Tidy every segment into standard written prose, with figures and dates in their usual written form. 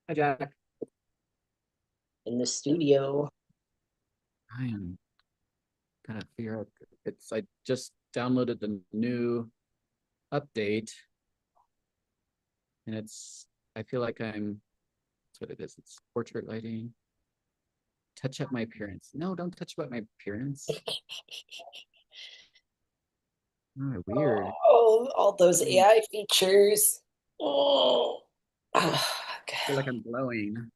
Hi, Jack. In the studio. I am gonna figure out I just downloaded the new update and I feel like that's what it is. It's portrait lighting. Touch up my appearance. No, don't touch up my appearance. Oh, weird. Oh, all those I AI features. Oh, feel like I'm glowing.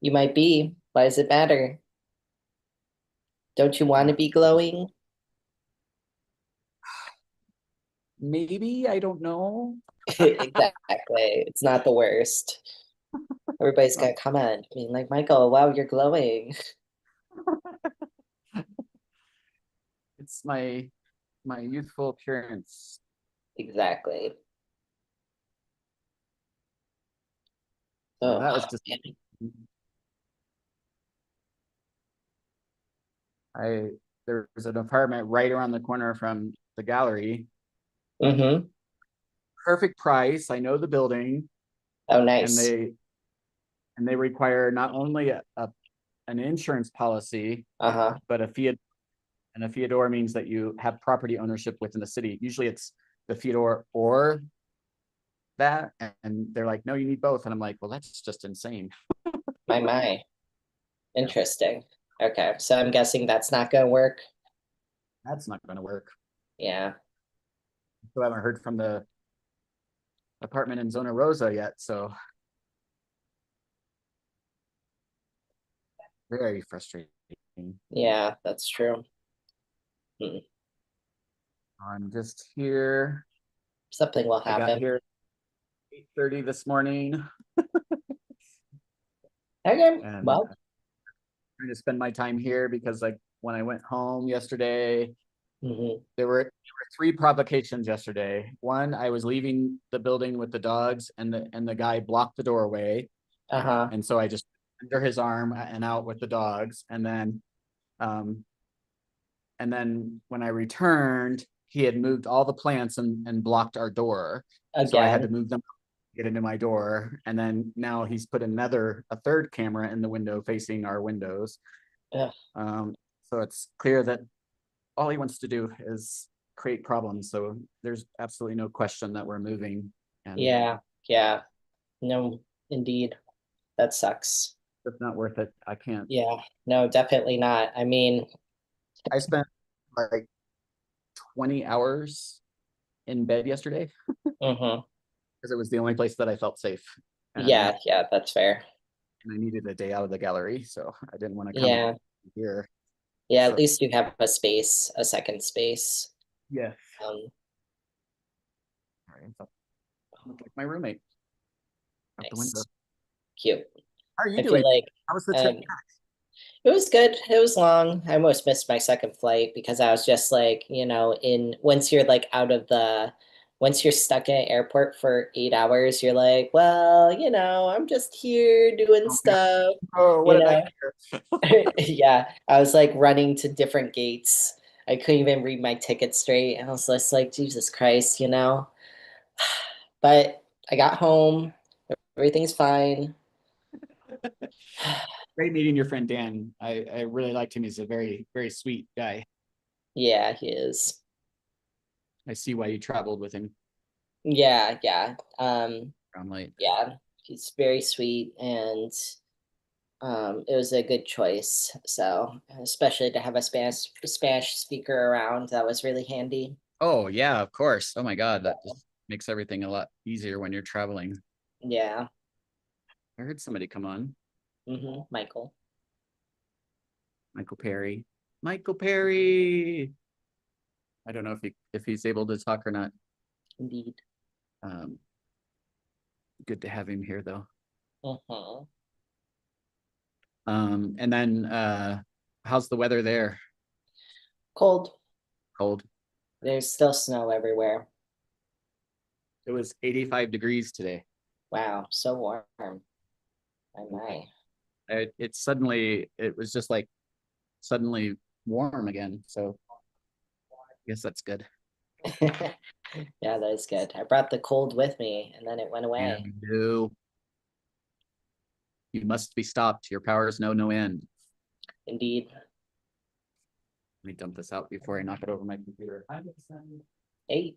you might be. Why does it matter? Don't you want to Uh, be glowing? maybe, I don't know. Exactly. It's not the worst. Everybody's Um, gonna comment, being like, Michael, wow, you're glowing. it's my youthful appearance. Exactly. So Oh, that was just man. I there's an apartment right around the corner from the gallery. Mm-hmm. Perfect price. I know the building, Oh, and nice. they require not only an insurance policy, Uh-huh. but a fiat. And a fiador means that you have property ownership within the city. Usually, it's the fiador or that, and they're like, no, you need both. And I'm like, well, that's just insane. My. Yeah, Interesting. Okay, so I'm guessing that's not gonna work. that's not going to work. Yeah. So I haven't heard from the apartment in Zona Rosa yet. So very frustrating. Yeah, that's true. Hmm. I'm just here. Something will I got happen. here 8:30 this morning, Okay, and well. trying to spend my time here because like when I went home yesterday, Hmm. there were three provocations yesterday. One, I was leaving the building with the dogs, and the guy blocked the doorway, Uh-huh. and so I just under his arm and out with the dogs, um, and then when I returned, he had moved all the plants and blocked our door. So I had to Again. move them, get into my door. And then now he's put a third camera in the window facing our windows. Ugh. So it's clear that all he wants to do is create problems. So there's absolutely no question that we're moving. And Yeah, yeah. No, indeed. That sucks. it's not worth it. I can't. Yeah, no, definitely not. I mean, I spent like 20 hours in bed yesterday mhm. because it was the only place that I felt safe. And Yeah, yeah, that's fair. I needed a day out of the gallery. So I didn't want to come Yeah, here. yeah, at So least you have a space, a second space. yeah. Um, All right. So look like my roommate out the window. nice. Cute. How are you I feel doing? like How was the trip um it was good. It was long. I almost missed my second flight because I was just like, in once you're like out of the once you're stuck in an airport for 8 hours, you're like, well, I'm just here doing Oh my God. stuff, Oh, what you a know. nightmare. Yeah, I was like running to different gates. I couldn't even read my ticket straight. And I was just like, Jesus Christ. But I got home. Everything's fine. Great meeting your friend Dan. I really liked him. He's a very, very sweet guy. Yeah, he is. I see why you traveled with him. Yeah, yeah. I'm like, Yeah, he's very sweet and it was a good choice. So, especially to have a Spanish speaker around, that was really handy. oh yeah, of course. Oh my God, that just makes everything a lot easier when you're traveling. Yeah. I heard somebody come on. Michael. Michael Perry. Michael Perry. I don't know if he's able to talk or not. Indeed. Um, good to have him here though. Mm-hmm. And then how's the weather there? Cold. Cold. There's still snow everywhere. It was 85 degrees today. Wow, so warm. My my. It was just like suddenly warm again. So I guess that's good. Yeah, that is good. I brought the cold with me and then it went away. And you must be stopped. Your powers know no end. Indeed. Let me dump this out before I knock it over my computer. Hey.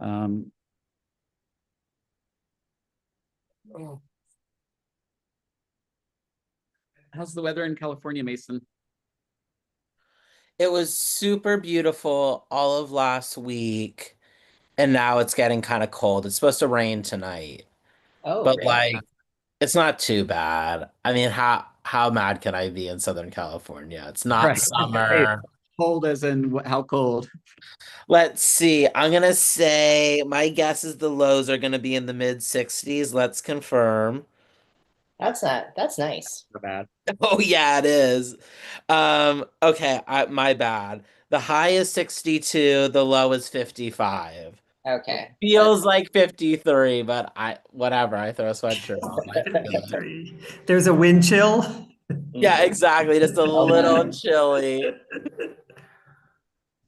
Um, oh. How's the weather in California, Mason? It was super beautiful all of last week, and now it's getting kind of cold. It's supposed to rain tonight, Oh, but really? like it's not too bad. I mean, how mad can I be in Southern California? It's not Right. Hey, summer. cold as in how cold? Let's see. I'm gonna say my guess is the lows are gonna be in the mid 60s. Let's confirm. That's nice. Not bad. Oh yeah, it is. Okay, my bad. The high is 62, the low is 55. Okay. Feels like 53, but I whatever, I throw a sweatshirt on. I feel it. 53. There's a wind chill. Yeah, exactly. Just a Oh little no. chilly.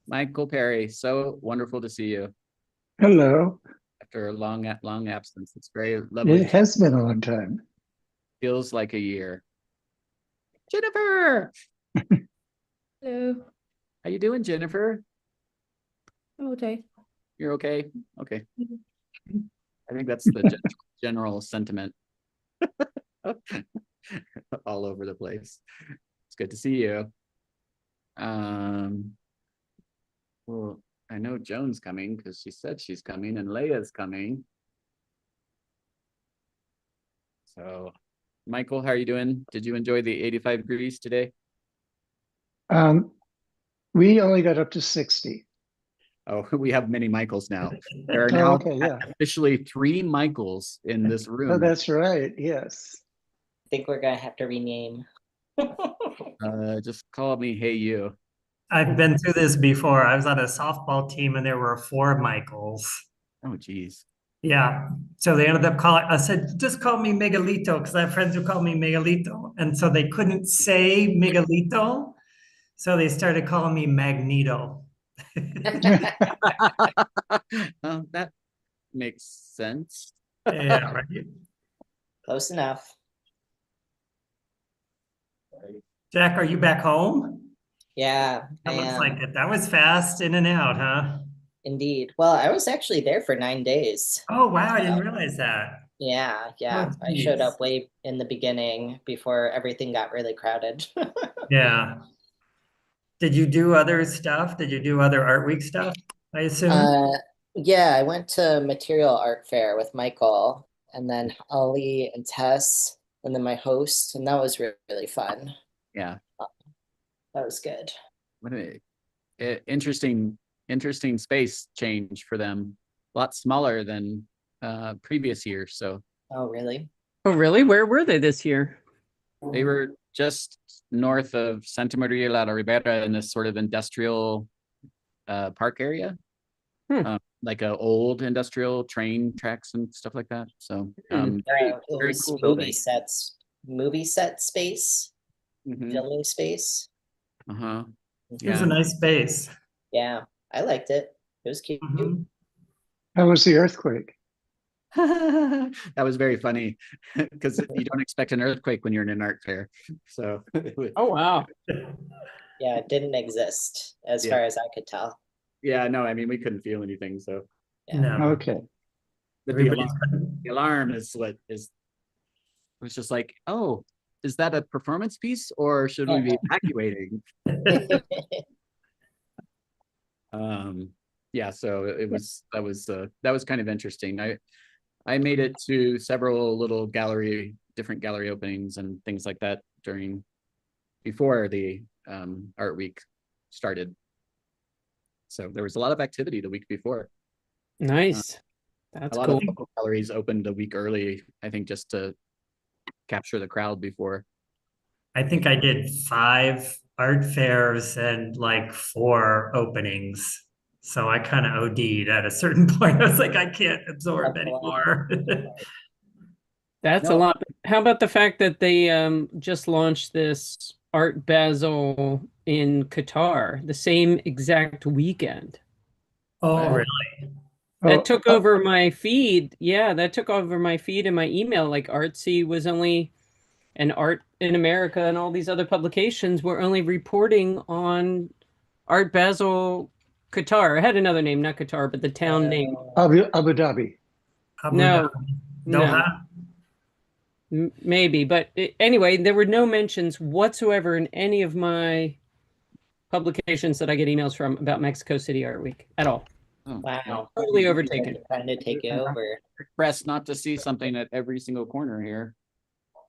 Michael Perry, so wonderful to see you Hello. after a long absence. It's very lovely It to see. has been a long time. Feels like a year. Jennifer, Hello. how you doing, Jennifer? I'm okay. You're okay? Okay. Mhm. I think that's the general sentiment all over the place. It's good to see you. Well, I know Joan's coming because she said she's coming and Leia's coming. So, Michael, how are you doing? Did you enjoy the 85 degrees today? Um, we only got up to 60. Oh, we have many Michaels now. There are Oh, now okay, yeah. officially 3 Michaels in this Oh, room. that's right. Yes. I think we're gonna have to rename. Just call me Hey You. I've been through this before. I was on a softball team and there were four Michaels. Oh, geez. Yeah. So they ended up calling, I said, just call me Megalito, because I have friends who call me Megalito. And so they couldn't say Megalito. So they started calling me Magneto. That makes sense. Yeah, right. Close enough. Jack, are you back home? Yeah, I That looks am. like it. That was fast in and out, huh? Indeed. Well, I was actually there for 9 days. Oh, wow. I didn't realize that. Yeah, Oh, I showed geez. up way in the beginning before everything got really crowded. Yeah. Did you do other stuff? Did you do other Art Week stuff, I assume? Uh, yeah, I went to Material Art Fair with Michael and then Ollie and Tess and then my host, and that was really fun. Yeah. That was good. What interesting space change for them. A lot smaller than previous years. So Oh, really? Oh, really? Where were they this year? they were just north of Santa Maria la Ribera in this sort of industrial park area. Like a old industrial train tracks and stuff like that. So It very was cool building. movie set space, Mhm. filming space. Uh-huh. It was Yeah. a nice space. Yeah, I liked it. It was cute. Mhm. How was the earthquake? That was very funny because you don't expect an earthquake when you're in an art fair. So Oh, wow. Yeah, it didn't exist as Yeah. far as I could tell. yeah, no, I mean we couldn't feel anything. So Yeah. No. Okay. but Everybody's the alarm is what is it was just like, oh, is that a performance piece or should we be evacuating? Yeah, so it was that was kind of interesting. I made it to several little different gallery openings and things like that before the art week started. So there was a lot of activity the week before. Nice. A That's lot cool. of local galleries opened a week early, I think, just to capture the crowd before. I think I did 5 art fairs and like 4 openings. So I kind of OD'd at a certain point. I was like, I can't absorb That's a lot. anymore. That's a No. lot. How about the fact that they just launched this Art Basel in Qatar the same exact weekend? Oh, Wow. really? That Oh, took over my feed. Yeah, that took over my feed and my email. Like Artsy was only, and Art in America and all these other publications were only reporting on Art Basel Qatar. It had another name, not Qatar, but the town name. Abu Dhabi. Abu No, Dhabi. no. Doha? Maybe, but anyway, there were no mentions whatsoever in any of my publications that I get emails from about Mexico City Art Week at all. Oh, Wow. Totally overtaken. Trying to take you over. Pressed not to see something at every single corner here.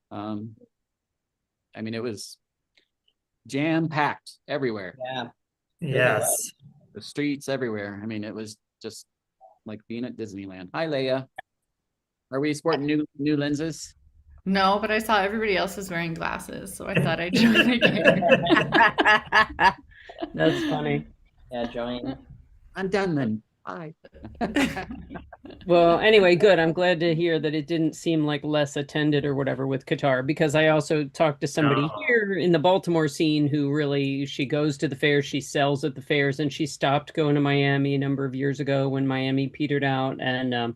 I mean, it was jam-packed everywhere. Yeah. Yes. The streets everywhere. I mean, it was just like being at Disneyland. Hi, Leia. Are we sporting new lenses? No, but I saw everybody else is wearing glasses, so I thought I'd join again. That's funny. Yeah, join. I'm done then. Bye. Well, anyway, good. I'm glad to hear that it didn't seem like less attended or whatever with Qatar, because I also talked to somebody No. here in the Baltimore scene who really, she goes to the fairs, she sells at the fairs, and she stopped going to Miami a number of years ago when Miami petered out. And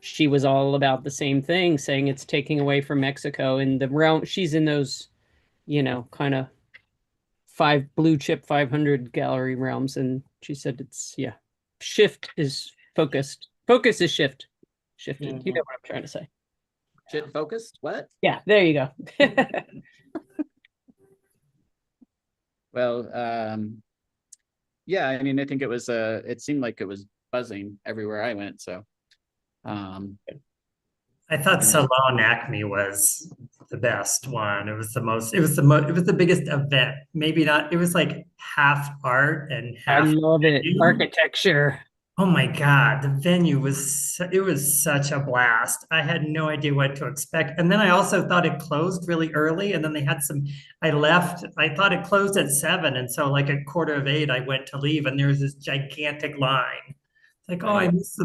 she was all about the same thing, saying it's taking away from Mexico and the realm. She's in those, kind of blue chip 500 gallery realms. And she said it's, shift is focused. Focus is shifted. You know what I'm trying to say. Shit focused? What? Yeah, there you go. Well, yeah, I mean, I think it seemed like it was buzzing everywhere I went. So, I thought Salon Acme was the best one. It was the biggest event. Maybe not, it was like half art and I half love it. venue. Architecture. Oh my God, the venue was such a blast. I had no idea what to expect. And then I also thought it closed really early. And then they had I thought it closed at 7. And so like at 7:45, I went to leave and there was this gigantic line. like, oh, I missed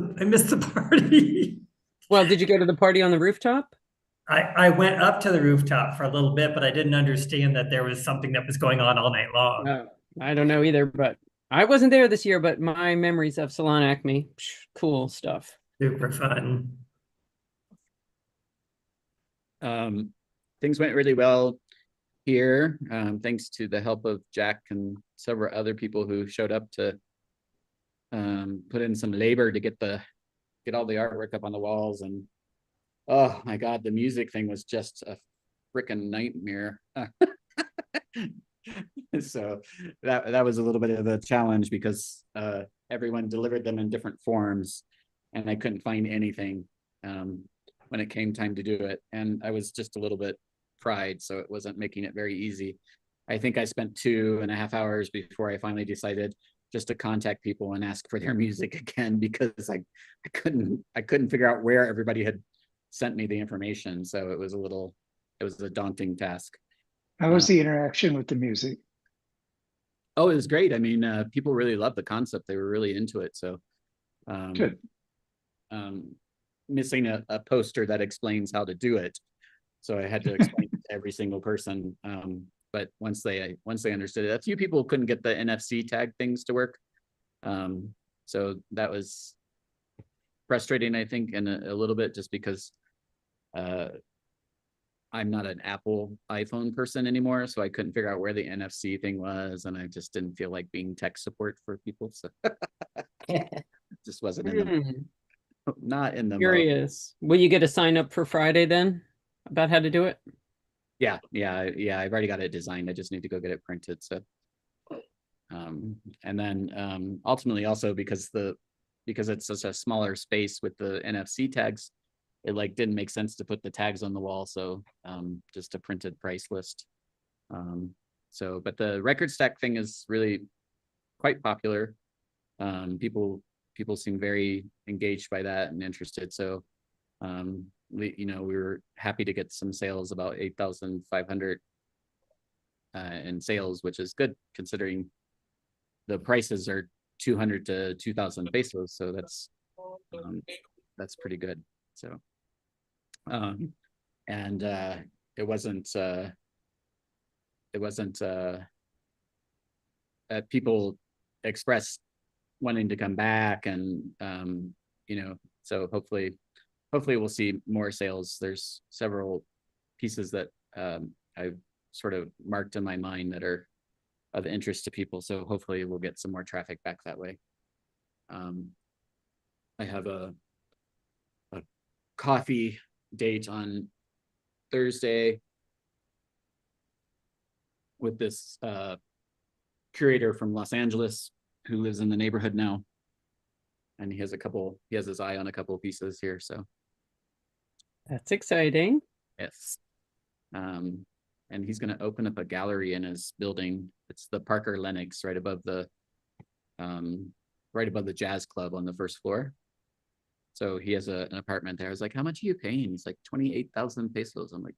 the party. Well, did you go to the party on the rooftop? I went up to the rooftop for a little bit, but I didn't understand that there was something that was going on all night long. No, I don't know either, but I wasn't there this year, but my memories of Salon Acme, cool stuff. Super fun. Things went really well here, thanks to the help of Jack and several other people who showed up to put in some labor to get all the artwork up on the walls. And oh my God, the music thing was just a freaking nightmare. So that was a little bit of a challenge because everyone delivered them in different forms, and I couldn't find anything when it came time to do it. And I was just a little bit fried, so it wasn't making it very easy. I think I spent 2.5 hours before I finally decided just to contact people and ask for their music again, because I couldn't figure out where everybody had sent me the information. So it was a daunting task. How was the interaction with the music? Oh, it was great. I mean, people really loved the concept. They were really into it. So Good. Missing a poster that explains how to do it. So I had to explain it to every single person. But once they understood it, a few people couldn't get the NFC tag things to work. So that was frustrating, I think, and a little bit just because I'm not an Apple iPhone person anymore, so I couldn't figure out where the NFC thing was, and I just didn't feel like being tech support for people. So it just wasn't in the not in the Curious. Will you get a sign up for Friday then about how to do it? Yeah. I've already got it designed. I just need to go get it printed. So, and then ultimately also because it's such a smaller space with the NFC tags, it like didn't make sense to put the tags on the wall. So just a printed price list. But the record stack thing is really quite popular. People seem very engaged by that and interested. So we were happy to get some sales, about 8,500 in sales, which is good considering the prices are 200 to 2,000 pesos. So that's pretty good. So it wasn't people expressed wanting to come back, and so hopefully we'll see more sales. There's several pieces that I've sort of marked in my mind that are of interest to people, so hopefully we'll get some more traffic back that way. I have a coffee date on Thursday with this curator from Los Angeles who lives in the neighborhood now, and he has his eye on a couple of pieces here. So that's exciting. yes. And he's going to open up a gallery in his building. It's the Parker Lennox right above the jazz club on the first floor. So he has an apartment there. I was like, how much are you paying? He's like 28,000 pesos. I'm like,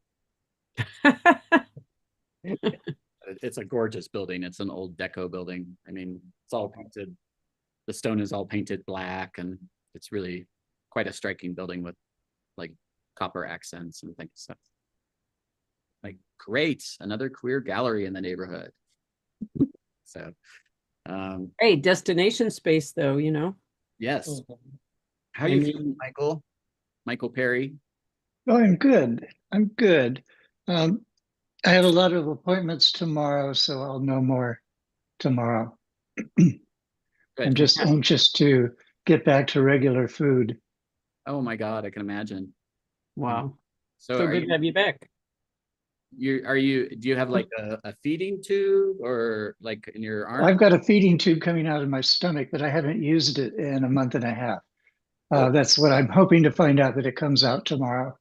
it's a gorgeous building. It's an old deco building. I mean, it's all painted. The stone is all painted black, and it's really quite a striking building with like copper accents and things. So, like, great, another queer gallery in the neighborhood. So, hey, destination space though, yes. How are you feeling, Michael Perry? Oh, I'm good. I have a lot of appointments tomorrow, so I'll know more tomorrow. I'm just anxious to get back to regular food. Oh my God, I can imagine. Wow. So good to have you back. Do you have like a feeding tube or like in your arm? I've got a feeding tube coming out of my stomach, but I haven't used it in a month and a half. That's what I'm hoping to find out, that it comes out tomorrow.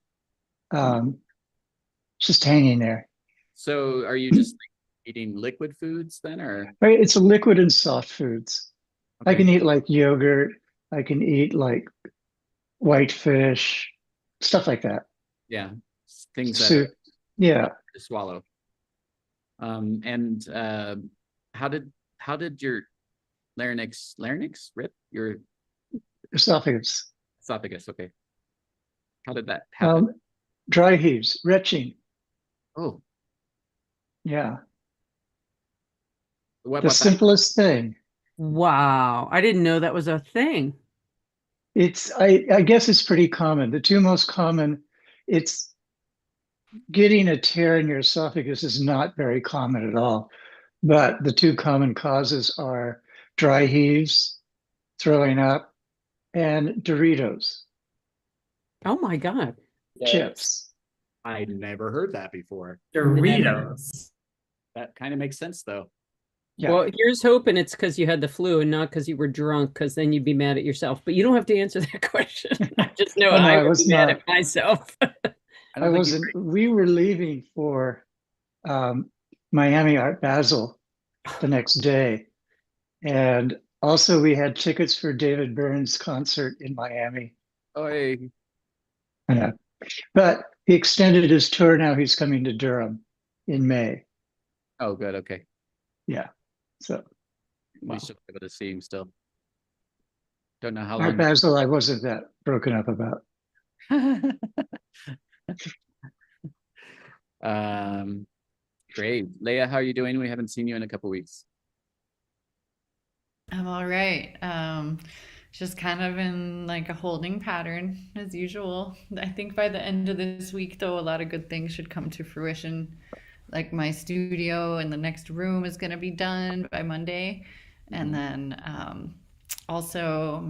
Just hanging there. So are you just like eating liquid foods then, or? Right, it's a liquid and soft foods. Okay. I can eat like yogurt. I can eat like white fish, stuff like that. Yeah, things Soup. To swallow. And how did your larynx rip? esophagus. Esophagus. Okay. How did that happen? Dry heaves, retching. Oh, Yeah, what the about that? simplest thing. Wow. I didn't know that was a thing. I guess it's pretty common. The two most common, it's getting a tear in your esophagus is not very common at all. But the two common causes are dry heaves, throwing up, and Doritos, Oh my God. chips. I never heard that before. Doritos. That kind of makes sense though. Yeah. Well, here's hoping it's because you had the flu and not because you were drunk, because then you'd be mad at yourself. But you don't have to answer that question. I just know Oh, no, I I would was be mad not. at myself. I I don't think wasn't. We were leaving for Miami Art Basel the next day, and also we had tickets for David Byrne's concert in Miami. Oh, hey. I know. But he extended his tour. Now he's coming to Durham in May. Oh, good. Okay. Yeah. So We should be able to see him still. Don't know how Art long. Basel, I wasn't that broken up about. Great. Leia, how are you doing? We haven't seen you in a couple weeks. I'm all right. Just kind of in like a holding pattern as usual. I think by the end of this week, though, a lot of good things should come to fruition. Like my studio in the next room is going to be done by Monday. And then also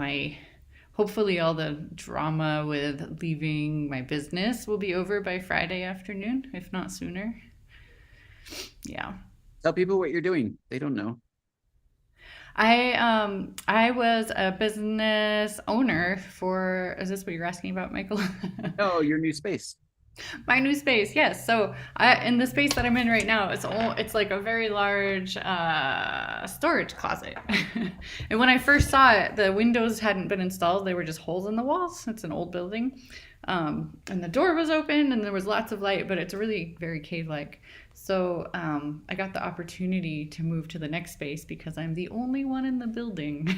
hopefully all the drama with leaving my business will be over by Friday afternoon, if not sooner. Yeah. Tell people what you're doing. They don't know. I was a business owner for, is this what you're asking about, Michael? No, your new space. My new space, yes. So in the space that I'm in right now, it's like a very large storage closet. And when I first saw it, the windows hadn't been installed; they were just holes in the walls. It's an old building, and the door was open, and there was lots of light, but it's really very cave-like. So I got the opportunity to move to the next space because I'm the only one in the building.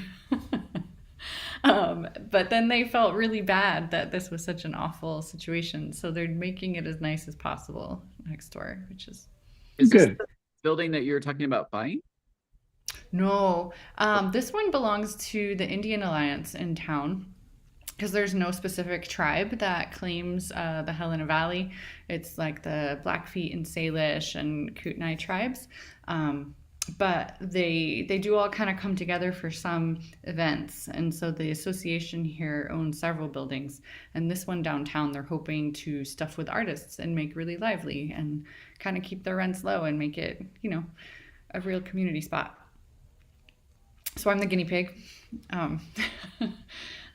But then they felt really bad that this was such an awful situation, so they're making it as nice as possible next door, which is Is Good. this the building that you were talking about buying? no. This one belongs to the Indian Alliance in town because there's no specific tribe that claims the Helena Valley. It's like the Blackfeet and Salish and Kootenai tribes. But they do all kind of come together for some events, and so the association here owns several buildings, and this one downtown they're hoping to stuff with artists and make really lively and kind of keep their rents low and make it a real community spot. So I'm the guinea pig. I'm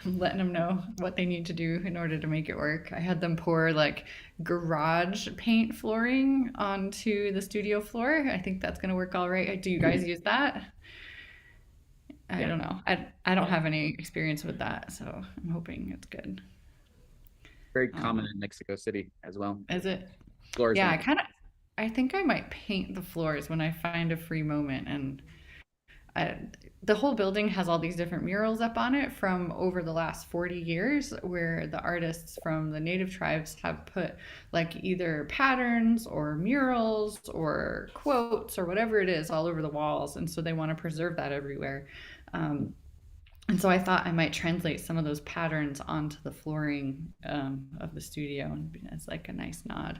letting them know what they need to do in order to make it work. I had them pour like garage paint flooring onto the studio floor. I think that's going to work all right. Do you guys use that? I don't know. I don't have any experience with that, so I'm hoping it's good. Very common in Mexico City as well. Is it? Floors. Yeah, I think I might paint the floors when I find a free moment. And the whole building has all these different murals up on it from over the last 40 years where the artists from the native tribes have put like either patterns or murals or quotes or whatever it is all over the walls. And so they want to preserve that everywhere. And so I thought I might translate some of those patterns onto the flooring of the studio as like a nice nod.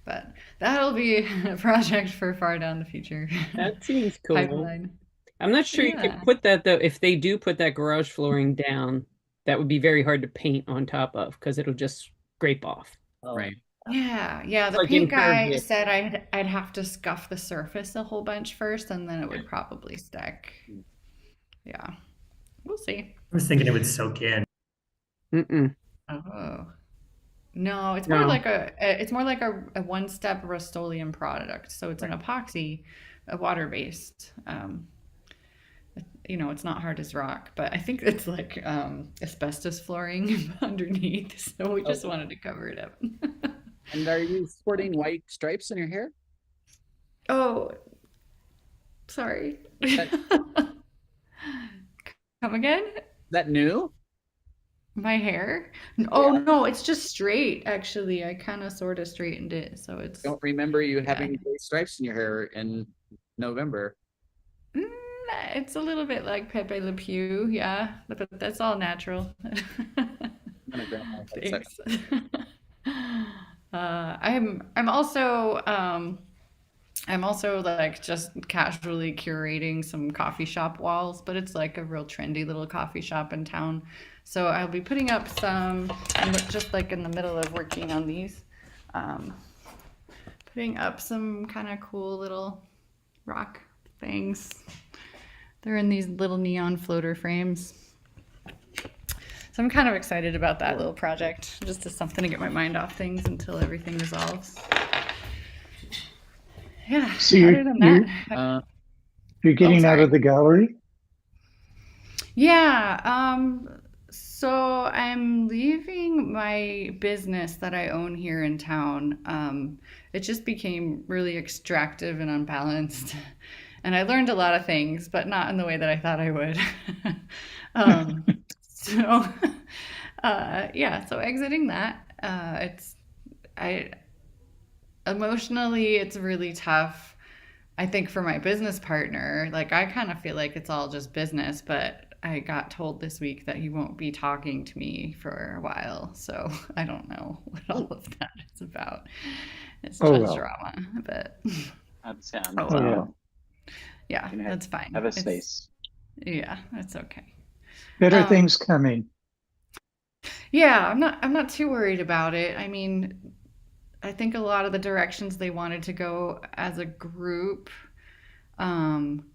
But that'll be a project for far down the future. That seems cool. Pipeline. I'm not sure you can put that though. If they do put that garage flooring down, that would be very hard to paint on top of because it'll just scrape off. Right. Yeah. The Like paint guy impervious. said I'd have to scuff the surface a whole bunch first, and then it would probably stick. Yeah, we'll see. I was thinking it would soak in. Mm-mm. Oh no, it's No. more like a one-step Rust-Oleum product. So it's an epoxy, a water-based. It's not hard as rock, but I think it's like asbestos flooring underneath. So we just wanted to cover it up. And are you sporting white stripes in your hair? Oh, sorry. That- Come again? That new? My hair? Oh no, it's just straight actually. I kind of sort of straightened it, so it's Don't remember you yeah. having gray stripes in your hair in November. Mm, it's a little bit like Pepe Le Pew, yeah, but that's all natural. I'm gonna grab my headset. Thanks. I'm also I'm also like just casually curating some coffee shop walls, but it's like a real trendy little coffee shop in town. So I'll be putting up some. I'm just like in the middle of working on these, um, putting up some kind of cool little rock things. They're in these little neon floater frames. So I'm kind of excited about that little project, just as something to get my mind off things until everything resolves. Yeah, So other than that, you're oh, getting out sorry. of the gallery? Yeah, so I'm leaving my business that I own here in town. It just became really extractive and unbalanced. And I learned a lot of things, but not in the way that I thought I would. Um, so, yeah, so exiting that, I emotionally, it's really tough. I think for my business partner, like I kind of feel like it's all just business, but I got told this week that he won't be talking to me for a while. So I don't know what all of that is about. It's Oh just well. drama, but That's yeah. oh Oh yeah. well. Yeah, Can that's fine. have a It's space. yeah, that's okay. Better Um, things coming. yeah, I'm not too worried about it. I mean, I think a lot of the directions they wanted to go as a group, um,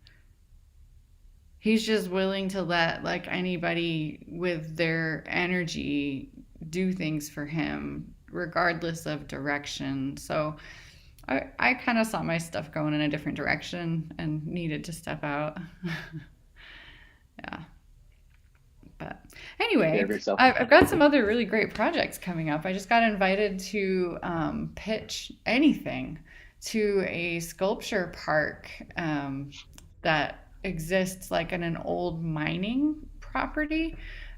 he's just willing to let like anybody with their energy do things for him regardless of direction. So I kind of saw my stuff going in a different direction and needed to step out. Yeah. But Take care of anyway, yourself. I've got some other really great projects coming up. I just got invited to pitch anything to a sculpture park that exists like in an old mining property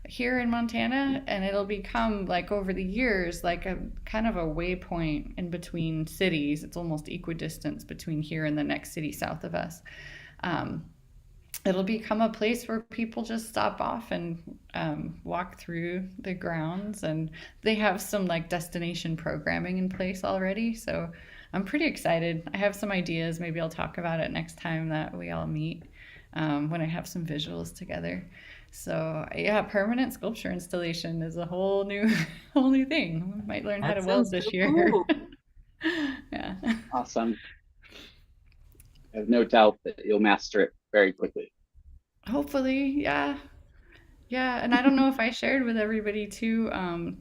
here in Montana, and it'll become like over the years like a kind of a waypoint in between cities. It's almost equidistant between here and the next city south of us. Um, It'll become a place where people just stop off and walk through the grounds, and they have some like destination programming in place already. So I'm pretty excited. I have some ideas. Maybe I'll talk about it next time that we all meet, when I have some visuals together. So yeah, permanent sculpture installation is a whole new whole new thing. We might learn how That to weld sounds this so year. cool. Yeah. Awesome. I have no doubt that you'll master it very quickly. Hopefully, yeah. Yeah, and I don't know if I shared with everybody too.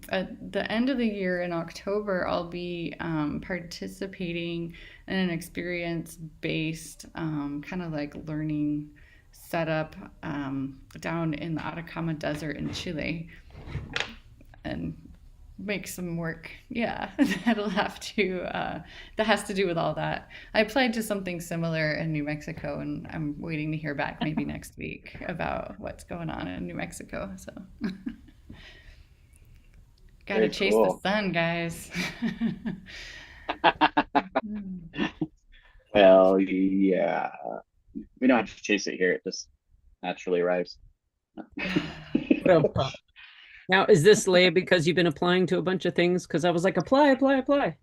At the end of the year in October, I'll be participating in an experience-based kind of like learning setup down in the Atacama Desert in Chile, and make some work. Yeah, that'll have to that has to do with all that. I applied to something similar in New Mexico, and I'm waiting to hear back maybe next week about what's going on in New Mexico. So gotta Very chase the cool. sun, guys. Well, yeah. We don't have to chase it here. It just naturally arrives. Well, now, is this Leah because you've been applying to a bunch of things? Because I was like, apply, apply, apply.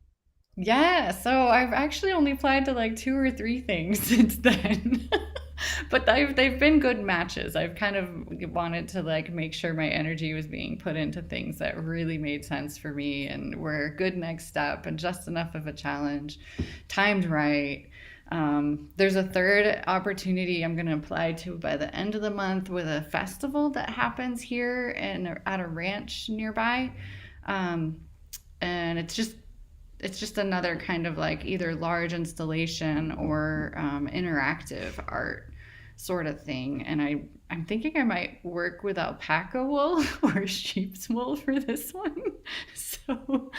Yeah, so I've actually only applied to like 2 or 3 things since then. But they've been good matches. I've kind of wanted to like make sure my energy was being put into things that really made sense for me and were a good next step and just enough of a challenge, timed right. There's a third opportunity I'm going to apply to by the end of the month with a festival that happens here at a ranch nearby. And it's just another kind of like either large installation or interactive art sort of thing. And I'm thinking I might work with alpaca wool or sheep's wool for this one. So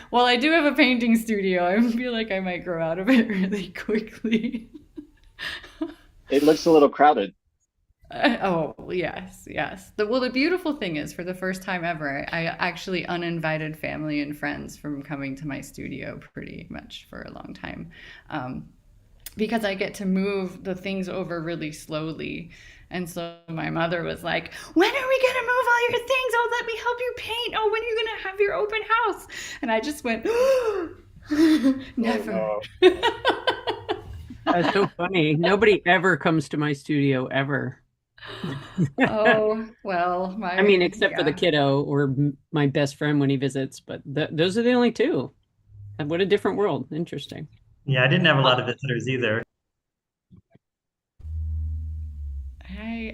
while I do have a painting studio, I feel like I might grow out of it really quickly. It looks a little crowded. Oh, yes, yes. The beautiful thing is, for the first time ever, I actually uninvited family and friends from coming to my studio pretty much for a long time. Um, because I get to move the things over really slowly. And so my mother was like, "When are we going to move all your things? Oh, let me help you paint. Oh, when are you going to have your open house?" And I just went, never. Oh, That's so funny. Nobody ever comes to my studio ever. Oh, well, I mean, except for the yeah. kiddo or my best friend when he visits, but those are the only two. And what a different world. Interesting. Yeah, I didn't have a lot of visitors either.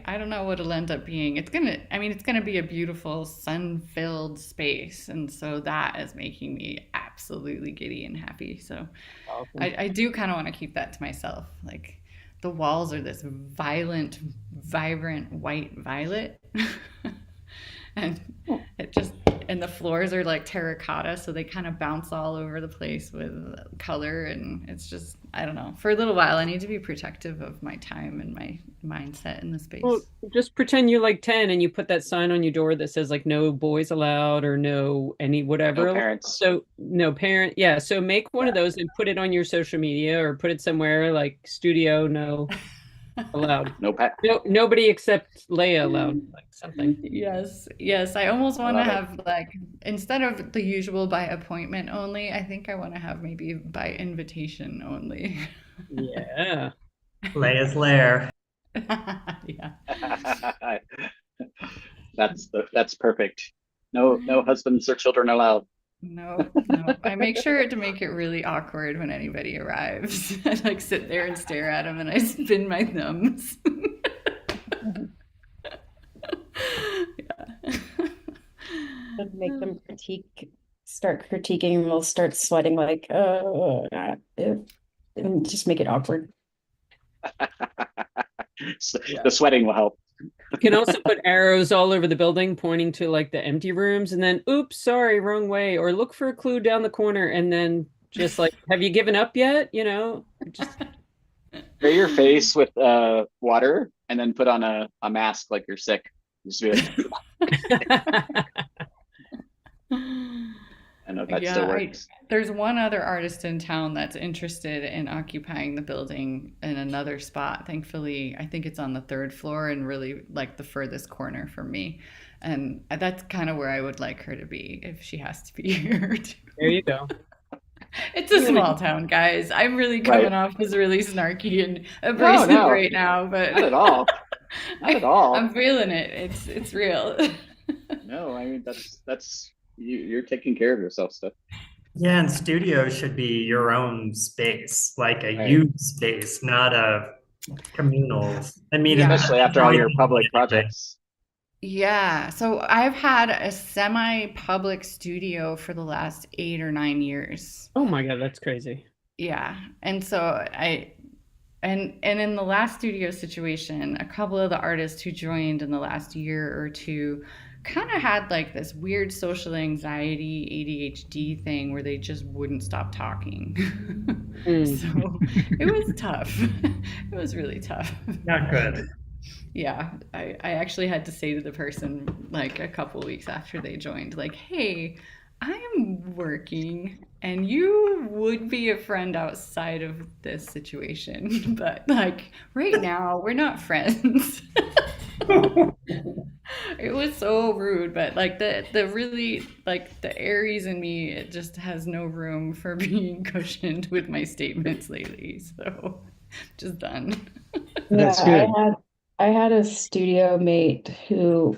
I don't know what it'll end up being. It's gonna be a beautiful sun-filled space, and so that is making me absolutely giddy and happy. So Awesome. I do kind of want to keep that to myself. Like the walls are this violent, vibrant white violet, and it just and the floors are like terracotta, so they kind of bounce all over the place with color, and it's just I don't know. For a little while, I need to be protective of my time and my mindset in the space. Well, just pretend you're like 10 and you put that sign on your door that says like no boys allowed or no any whatever. No parents. So no parent. Yeah. So make one of those and put it on your social media or put it somewhere like studio, no allowed. No pet. No, nobody except Leia allowed, like something. Yes, yes. I almost I want to love it. have like instead of the usual by appointment only, I think I want to have maybe by invitation only. Yeah. Leia's lair. Yeah. That's perfect. No husbands or children allowed. No, no. I make sure to make it really awkward when anybody arrives. I like sit there and stare at them and I spin my thumbs. Yeah. Would make them start critiquing, and they'll start sweating like, and just make it awkward. The sweating will help. You can also put arrows all over the building pointing to like the empty rooms and then, oops, sorry, wrong way. Or look for a clue down the corner and then just like, have you given up yet? You know, just Spray your face with water and then put on a mask like you're sick. Just be like, I know that still works. There's one other artist in town that's interested in occupying the building in another spot. Thankfully, I think it's on the third floor and really like the furthest corner from me. And that's kind of where I would like her to be if she has to be here too. There you go. It's a small town, guys. I'm really coming off as really snarky and abrasive right now, but not at all. Not at all. I'm feeling it. It's real. No, I mean that's you're taking care of yourself, Steph. Yeah, and studios should be your own space, like a used space, not a communal. I mean, especially after all your public projects. Yeah, so I've had a semi-public studio for the last 8 or 9 years. Oh my God, that's crazy. Yeah, and so and in the last studio situation, a couple of the artists who joined in the last year or two kind of had like this weird social anxiety, ADHD thing where they just wouldn't stop talking. So it was tough. It was really tough. Not good. Yeah, I actually had to say to the person like a couple weeks after they joined, like, hey, I'm working and you would be a friend outside of this situation, but like right now we're not friends. It was so rude, but like the really like the Aries in me, it just has no room for being cushioned with my statements lately. So just done. That's good. I had a studio mate who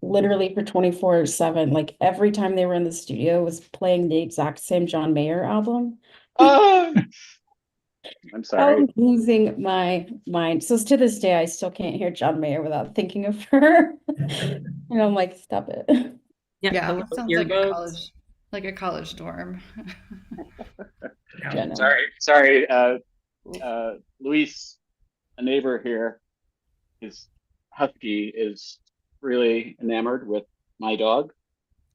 literally for 24/7, like every time they were in the studio was playing the exact same John Mayer album. Oh, I'm sorry. I'm losing my mind. So to this day, I still can't hear John Mayer without thinking of her. And I'm like, stop it. Yeah, hello, it sounds like a college dorm. Jenna. Sorry, Luis, a neighbor here, his husky is really enamored with my dog,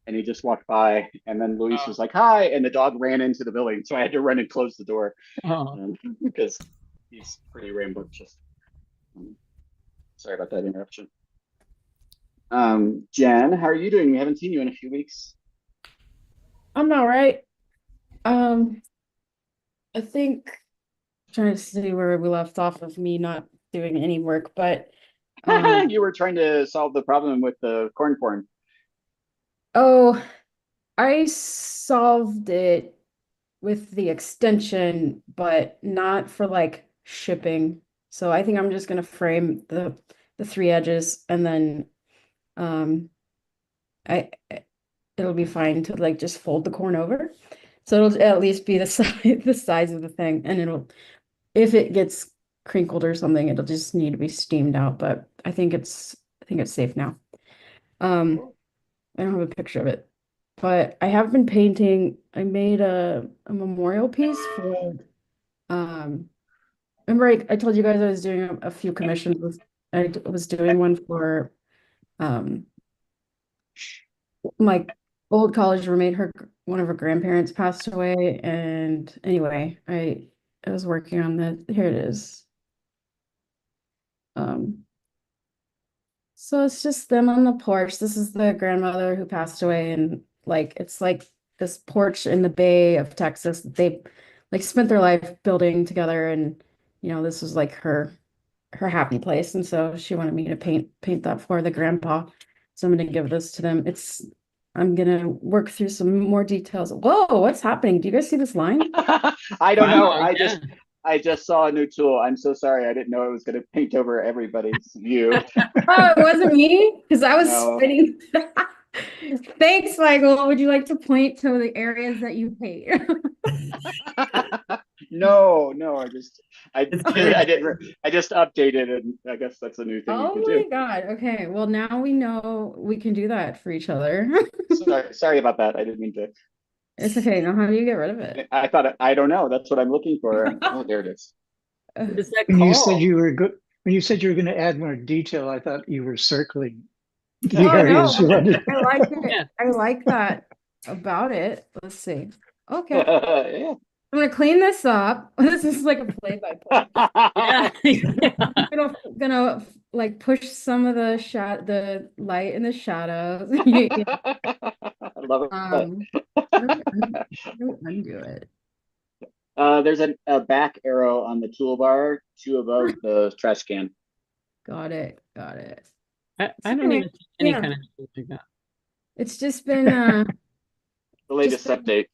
and he just walked by, and then Luis was like, "Hi," and the dog ran into the building, so I had to run and close the door because he's pretty rambunctious. Sorry about that interruption. Jen, how are you doing? We haven't seen you in a few weeks. I'm all right. I think trying to see where we left off of me not doing any work, but You were trying to solve the problem with the corn porn. oh, I solved it with the extension, but not for like shipping. So I think I'm just gonna frame the three edges and then I it'll be fine to like just fold the corn over. So it'll at least be the size of the thing, and it'll if it gets crinkled or something, it'll just need to be steamed out. But I think it's safe now. I don't have a picture of it, but I have been painting. I made a memorial piece for remember I told you guys I was doing a few commissions with was doing one for my old college roommate, one of her grandparents passed away, and anyway, I was working on here it is. So it's just them on the porch. This is the grandmother who passed away, and like it's like this porch in the Bay of Texas that they like spent their life building together, and this was like her happy place, and so she wanted me to paint that for the grandpa. So I'm gonna give this to them. I'm gonna work through some more details. Whoa, what's happening? Do you guys see this line? I don't know. Wow, I just saw a new tool. I'm so sorry. I didn't know it was going to paint over everybody's view. Oh, it wasn't me? Because I was No. spinning. Thanks, Michael. Would you like to point to the areas that you hate? No, I It's good. I just updated, and I guess that's a new thing you Oh can my do. God. Okay. Well, now we know we can do that for each other. Sorry about that. I didn't mean to. It's okay. Now, how do you get rid of it? I don't know. That's what I'm looking for. Oh, there it is. What is that When you said called? you were good, when you said you were going to add more detail, I thought you were circling the Oh areas you no, wanted. I like it. Yeah. I like that about it. Let's see. Okay. Yeah. I'm gonna clean this up. This is like a play-by-play. Yeah. I'm gonna like push some of the light in the shadows. I love it. Undo it. There's a back arrow on the toolbar, two above the trash can. Got it. Got it. I don't Anyway, even see any yeah. kind of tool like that. It's just been The latest Just- update.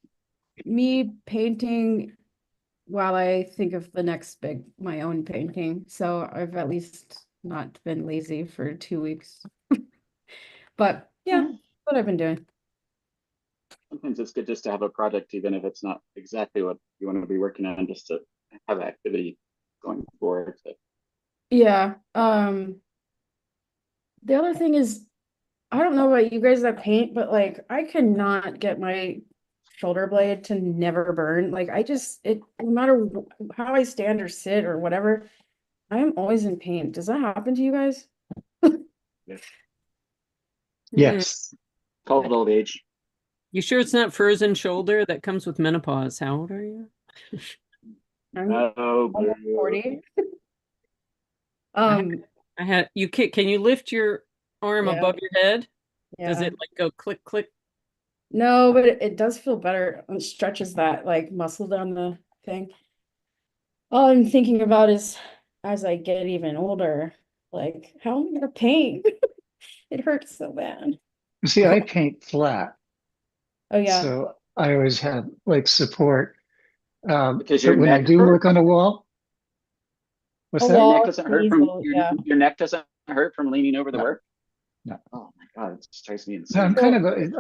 me painting while I think of my own painting. So I've at least not been lazy for 2 weeks. But yeah, that's what I've been doing. Sometimes it's good just to have a project, even if it's not exactly what you want to be working on, just to have activity going forward. So, Yeah. The other thing is, I don't know about you guys that paint, but like I cannot get my shoulder blade to never burn. Like no matter how I stand or sit or whatever, I am always in pain. Does that happen to you guys? Yes. called old age. You sure it's not frozen shoulder that comes with menopause? How old are you? I'm Oh, almost boo. 40. I had you can you lift your arm Yeah. above your head? Does Yeah. it like go click click? No, but it does feel better. It stretches that like muscle down the thing. All I'm thinking about is as I get even older, like how am I gonna paint? It hurts so bad. See, I paint flat, Oh yeah. so I always have like support. Because But your when I neck do hurt? work on a wall, what's A that? Your wall, neck doesn't hurt from easel, yeah. your neck doesn't hurt from leaning over the No. work? No. Oh my God, it just drives me No, insane.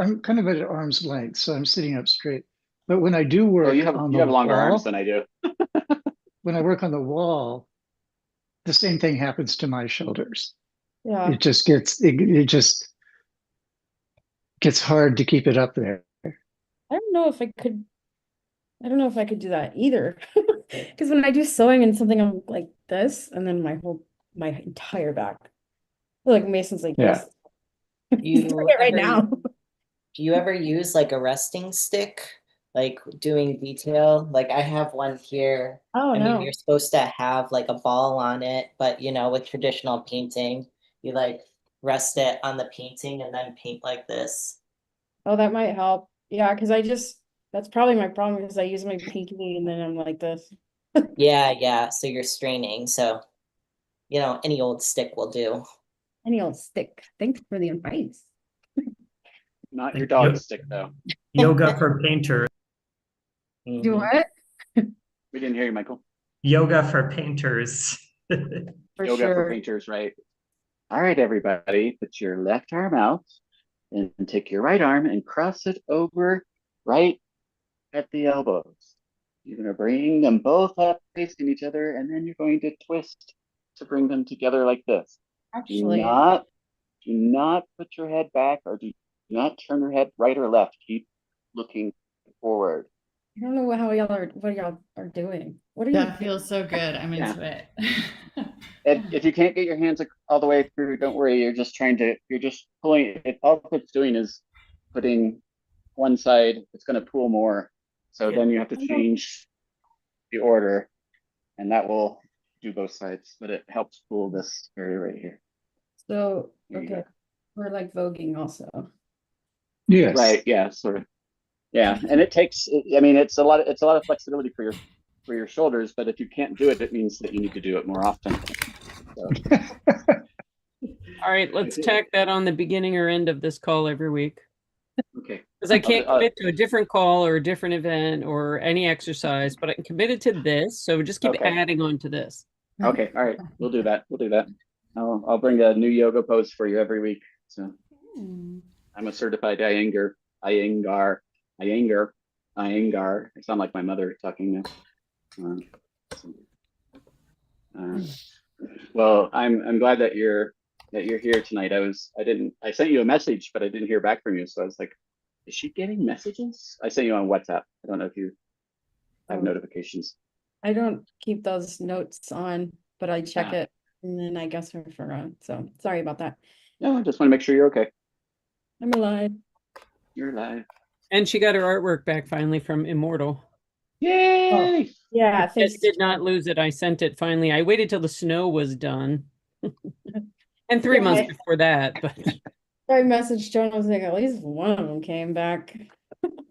I'm kind of at arm's length, so I'm sitting up straight. But when I do Oh, work you have on you the have longer arms wall, than I do. when I work on the wall, the same thing happens to my shoulders. Yeah. It just gets hard to keep it up there. I don't know if I could do that either. Because when I do sewing and something I'm like this, and then my entire back. I feel like Mason's like Yeah. this. You He's doing it right ever- now. Do you ever use like a resting stick like doing detail. Like I have one here. Oh I mean, no. you're supposed to have like a ball on it, but you know, with traditional painting, you like rest it on the painting and then paint like this. Oh, that might help. Yeah, because that's probably my problem because I use my pinky and then I'm like this. Yeah, yeah. So you're straining. So, you know, any old stick will do. Any old stick. Thanks for the advice. Not your Like dog stick though. yoga for painters. Do Mhm. what? We didn't hear you, Michael. Yoga for painters. For Yoga for sure. painters, right? All right, everybody, put your left arm out and take your right arm and cross it over right at the elbows. You're going to bring them both up facing each other, and then you're going to twist to bring them together like this. Actually, Do not put your head back, or do not turn your head right or left. Keep looking forward. I don't know how what y'all are doing. What are you That feels so good. I'm Yeah. into it. If you can't get your hands all the way through, don't worry. You're just pulling it. All it's doing is putting one side, it's going to pull more. So then you have to change the order, and that will do both sides, but it helps pull this area right here. So, There you okay. go. We're like voguing also. Yes. Right, yeah, sort of. Yeah, and it takes, I mean, it's a lot of flexibility for your shoulders, but if you can't do it, it means that you need to do it more often. So, All right, let's tack that on the beginning or end of this call every week. okay. Because I can't commit to a different call or a different event or any exercise, but I'm committed to this. So just keep Okay. adding on to this. Okay, all right, we'll do that. We'll do that. I'll bring a new yoga pose for you every week. So I'm a certified Iyengar. I sound like my mother talking now. Well, I'm glad that you're here tonight. I sent you a message, but I didn't hear back from you. So I was like, is she getting messages? I sent you on WhatsApp. I don't know if you have notifications. I don't keep those notes on, but I check Ah. it and then I guess I forgot. So sorry about that. No, I just want to make sure you're okay. I'm alive. You're alive. And she got her artwork back finally from Immortal. Yay! Yeah, I thanks. did not lose it. I sent it finally. I waited till the snow was done. And 3 Yeah, months before that, but I messaged Joan. I was like, at least one of them came back.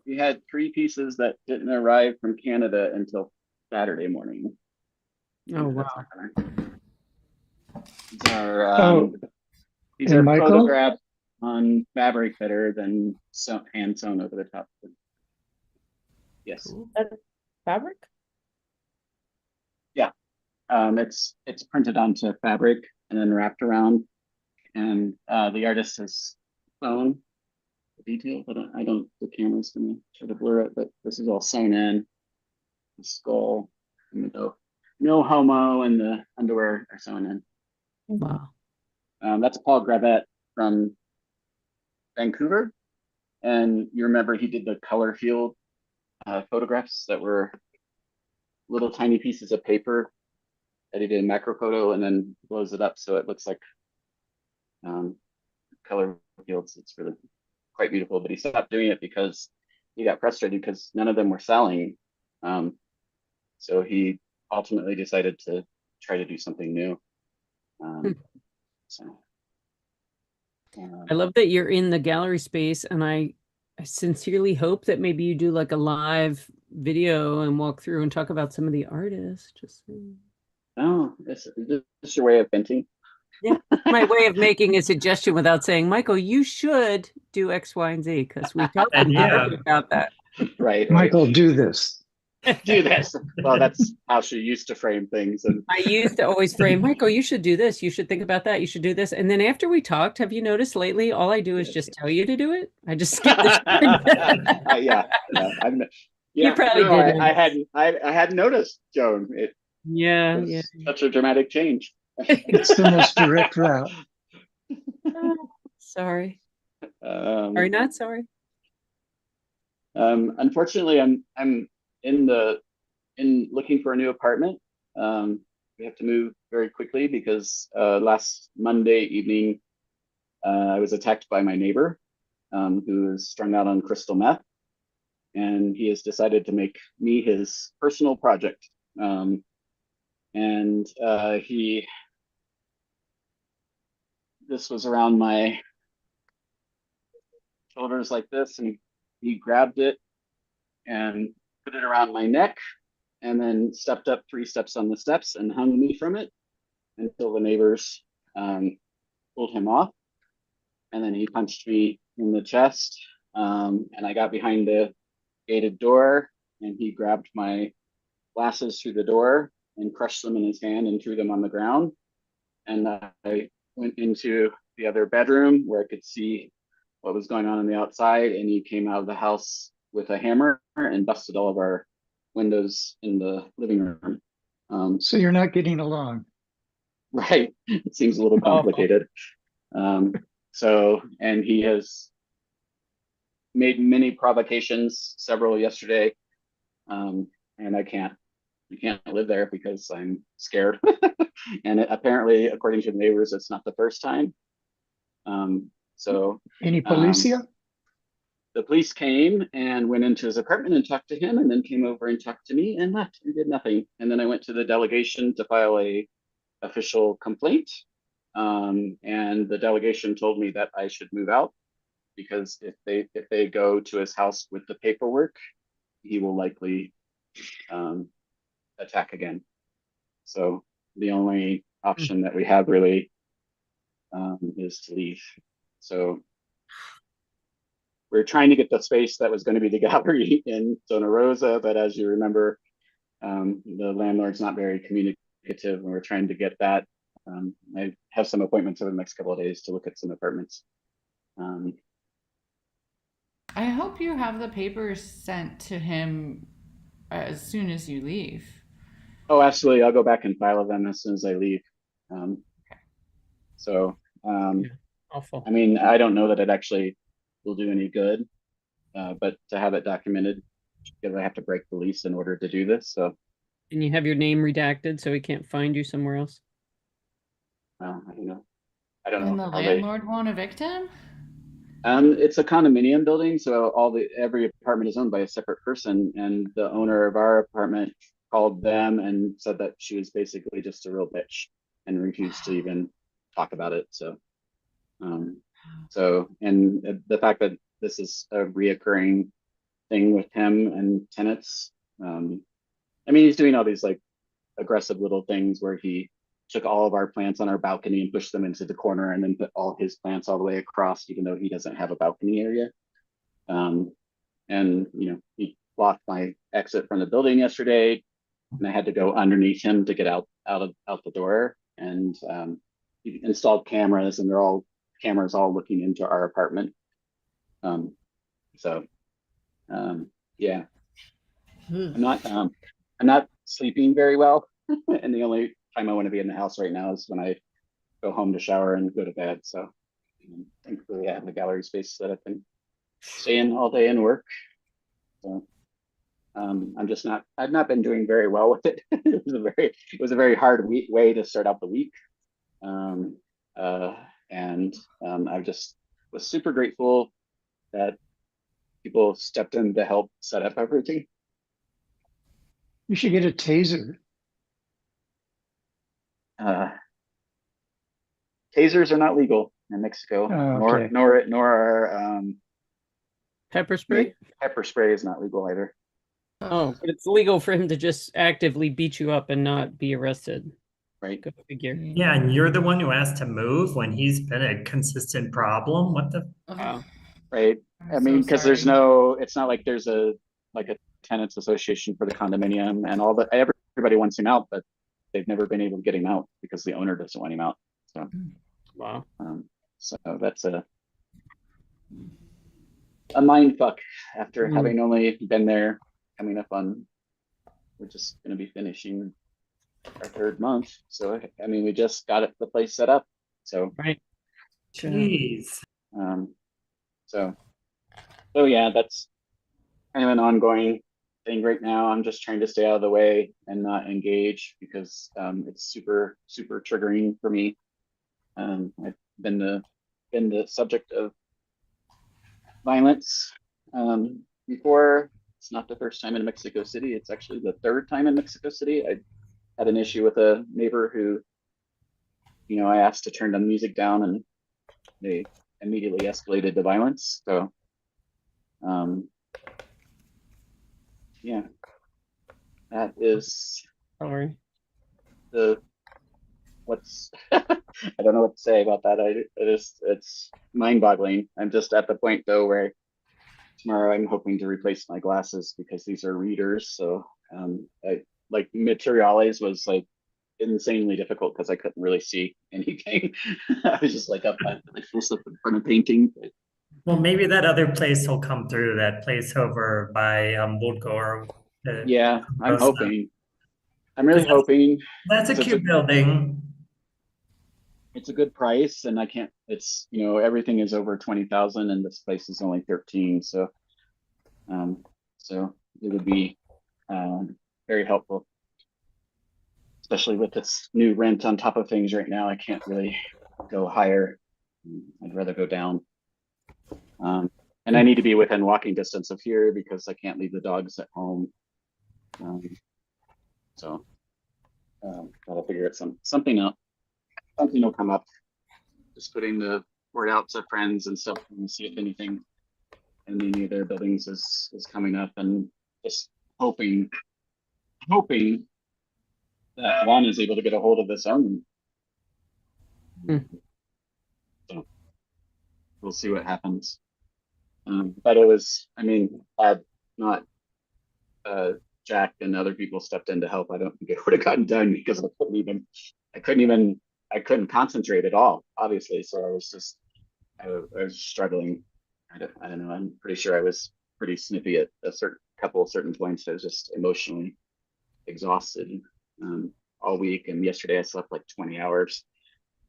We had 3 pieces that didn't arrive from Canada until Saturday morning. oh wow. These are these are Michael? photographed on fabric that are then hand sewn over the top. Yes. Fabric? Yeah. It's printed onto fabric and then wrapped around, and the artist has sewn the detail, but the camera's gonna try to blur it, but this is all sewn in. The skull and the no homo and the underwear are sewn in. Wow. That's Paul Gravette from Vancouver, and you remember he did the color field photographs that were little tiny pieces of paper that he did a macro photo and then blows it up so it looks like color fields. It's really quite beautiful, but he stopped doing it because he got frustrated because none of them were selling. So he ultimately decided to try to do something new. I love that you're in the gallery space, and I sincerely hope that maybe you do like a live video and walk through and talk about some of the artists. Just saying. Oh, this is your way of venting. Yeah, my way of making a suggestion without saying, Michael, you should do X, Y, and Z, because we talked about that. Right. Michael, do this. Do this. Well, that's how she used to frame things. And I used to always frame, Michael, you should do this. You should think about that. You should do this. And then after we talked, have you noticed lately, all I do is just tell you to do it? I just skip the yeah. You probably did. I hadn't noticed, Joan. Yeah. Such a dramatic change. It's the most direct route. Sorry. Sorry, not sorry. Unfortunately, I'm in looking for a new apartment. We have to move very quickly because last Monday evening I was attacked by my neighbor, who is strung out on crystal meth, and he has decided to make me his personal project. And this was around my shoulders like this, and he grabbed it and put it around my neck, and then stepped up 3 steps on the steps and hung me from it until the neighbors pulled him off. And then he punched me in the chest, and I got behind the gated door, and he grabbed my glasses through the door and crushed them in his hand and threw them on the ground. And I went into the other bedroom where I could see what was going on the outside, and he came out of the house with a hammer and busted all of our windows in the living room. So you're not getting along. Right. It seems a little complicated. And he has made many provocations, several yesterday. And I can't live there because I'm scared. And apparently, according to the neighbors, it's not the first time. Any policia? The police came and went into his apartment and talked to him, and then came over and talked to me and left and did nothing. And then I went to the delegation to file a official complaint. And the delegation told me that I should move out because if they go to his house with the paperwork, he will likely attack again. So the only option that we have really is to leave. So we're trying to get the space that was going to be the gallery in Zona Rosa, but as you remember, the landlord's not very communicative, and we're trying to get that. I have some appointments over the next couple of days to look at some apartments. I hope you have the papers sent to him as soon as you leave. Oh, absolutely. I'll go back and file them as soon as I leave. Awful. I mean, I don't know that it actually will do any good, but to have it documented, because I have to break the lease in order to do this. So, And you have your name redacted so he can't find you somewhere else? well, I don't know. I don't And know the how landlord won't evict him? It's a condominium building, so every apartment is owned by a separate person, and the owner of our apartment called them and said that she was basically just a real bitch and refused to even talk about it. So, and the fact that this is a reoccurring thing with him and tenants, I mean, he's doing all these like aggressive little things where he took all of our plants on our balcony and pushed them into the corner, and then put all his plants all the way across, even though he doesn't have a balcony area. And he blocked my exit from the building yesterday, and I had to go underneath him to get out the door. And he installed cameras, and they're all cameras all looking into our apartment. Yeah, I'm not sleeping very well, and the only time I want to be in the house right now is when I go home to shower and go to bed. So thankfully I have the gallery space that I can stay in all day and work. So I've not been doing very well with it. It was a very hard way to start out the week. I just was super grateful that people stepped in to help set up everything. You should get a taser. Tasers are not legal in Mexico, Oh, okay. nor are Pepper spray? pepper spray is not legal either. Oh, but it's legal for him to just actively beat you up and not be arrested. Right. Go figure. Yeah, and you're the one who asked to move when he's been a consistent problem. What the? Wow. Right. I'm I mean, so because sorry. it's not like there's a tenants association for the condominium, and everybody wants him out, but they've never been able to get him out because the owner doesn't want him out. So, Wow. so that's a mind fuck after having only been there coming up on, we're just going to be finishing our 3rd month. So, I mean, we just got the place set up. So, Right. Jeez. So yeah, that's kind of an ongoing thing right now. I'm just trying to stay out of the way and not engage because it's super, super triggering for me. I've been the subject of violence before, It's not the first time in Mexico City. It's actually the third time in Mexico City. I had an issue with a neighbor who, I asked to turn the music down and they immediately escalated to violence. So, yeah, that is Sorry. what's, I don't know what to say about that. It's mind boggling. I'm just at the point though where tomorrow I'm hoping to replace my glasses because these are readers. So, like materiales was like insanely difficult because I couldn't really see anything. I was just like up my full up in front of painting. But Well, maybe that other place will come through, that place over by Woodgore. yeah, I'm Rosa. hoping. I'm really hoping. That's a 'cause cute building. It's a good price, and I can't. It's everything is over 20,000, and this place is only 13. So, so it would be very helpful, especially with this new rent on top of things right now. I can't really go higher. I'd rather go down. And I need to be within walking distance of here because I can't leave the dogs at home. So gotta figure it something out. Something will come up. Just putting the word out to friends and stuff and see if anything in any of their buildings is coming up, and just hoping that Juan is able to get a hold of this own. So we'll see what happens. But it was, had not Jack and other people stepped in to help, I don't think it would have gotten done because I couldn't concentrate at all, obviously. So I was struggling. I don't know. I'm pretty sure I was pretty snippy at a couple of certain points. I was just emotionally exhausted all week, and yesterday I slept like 20 hours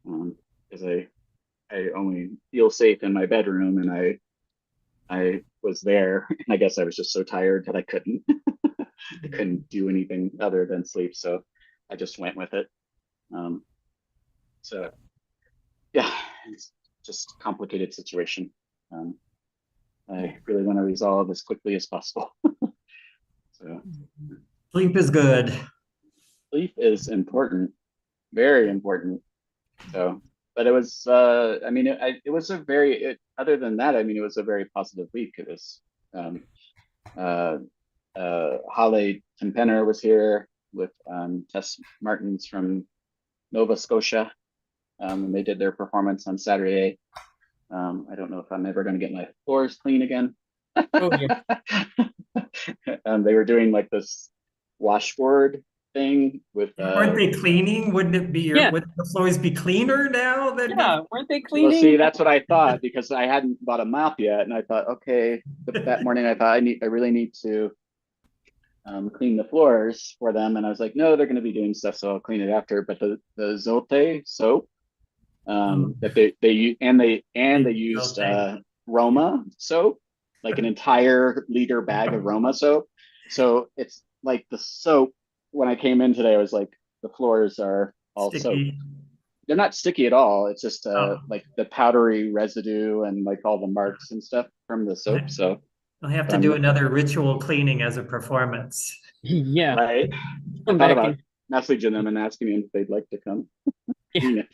because I only feel safe in my bedroom, and I was there, and I guess I was just so tired that I couldn't I couldn't do anything other than sleep. So I just went with it. So yeah, it's just a complicated situation. I really want to resolve as quickly as possible. So Sleep is good. sleep is important, very important. So, but it was, it was other than that, it was a very positive week. It was, Hale Tempener was here with Tess Martins from Nova Scotia, and they did their performance on Saturday. I don't know if I'm ever going to get my floors clean again. Oh, yeah. They were doing like this washboard thing with. Aren't they cleaning? Wouldn't it be Yeah. wouldn't the floors be cleaner now? Yeah, weren't they Well, cleaning? see, that's what I thought because I hadn't bought a mop yet, and I thought, okay. But that morning, I thought I really need to clean the floors for them, and I was like, no, they're going to be doing stuff, so I'll clean it after. But the Zote soap that they used Roma soap, like an entire liter bag of Roma soap. So it's like the soap. When I came in today, I was like, the floors are all soap. They're not sticky at all. It's just like the powdery residue and like all the marks and stuff from the soap. So I'll have to do another ritual cleaning as a performance. Yeah. Right. I thought about messaging them and asking them if they'd like to come clean it.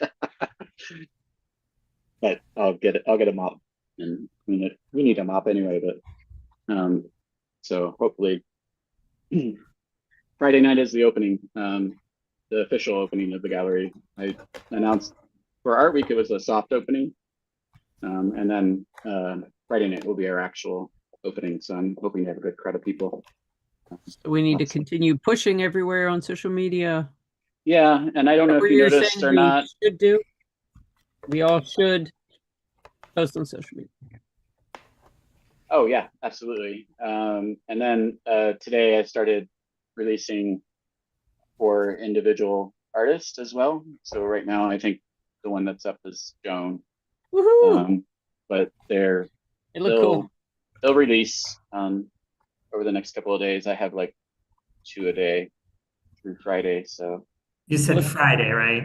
But I'll get a mop and clean it. We need a mop anyway, but so hopefully Friday night is the opening, the official opening of the gallery. I announced for Art Week it was a soft opening, and then Friday night will be our actual opening. So I'm hoping to have a good crowd of people. So we need to continue pushing everywhere on social media. Yeah, and I don't know if you noticed or not. Should do. We all should post on social media. Oh yeah, absolutely. And then today I started releasing for individual artists as well. So right now I think the one that's up is Joan. Woohoo! But they'll cool. They'll release over the next couple of days. I have like 2 a day through Friday. So you said Friday, right?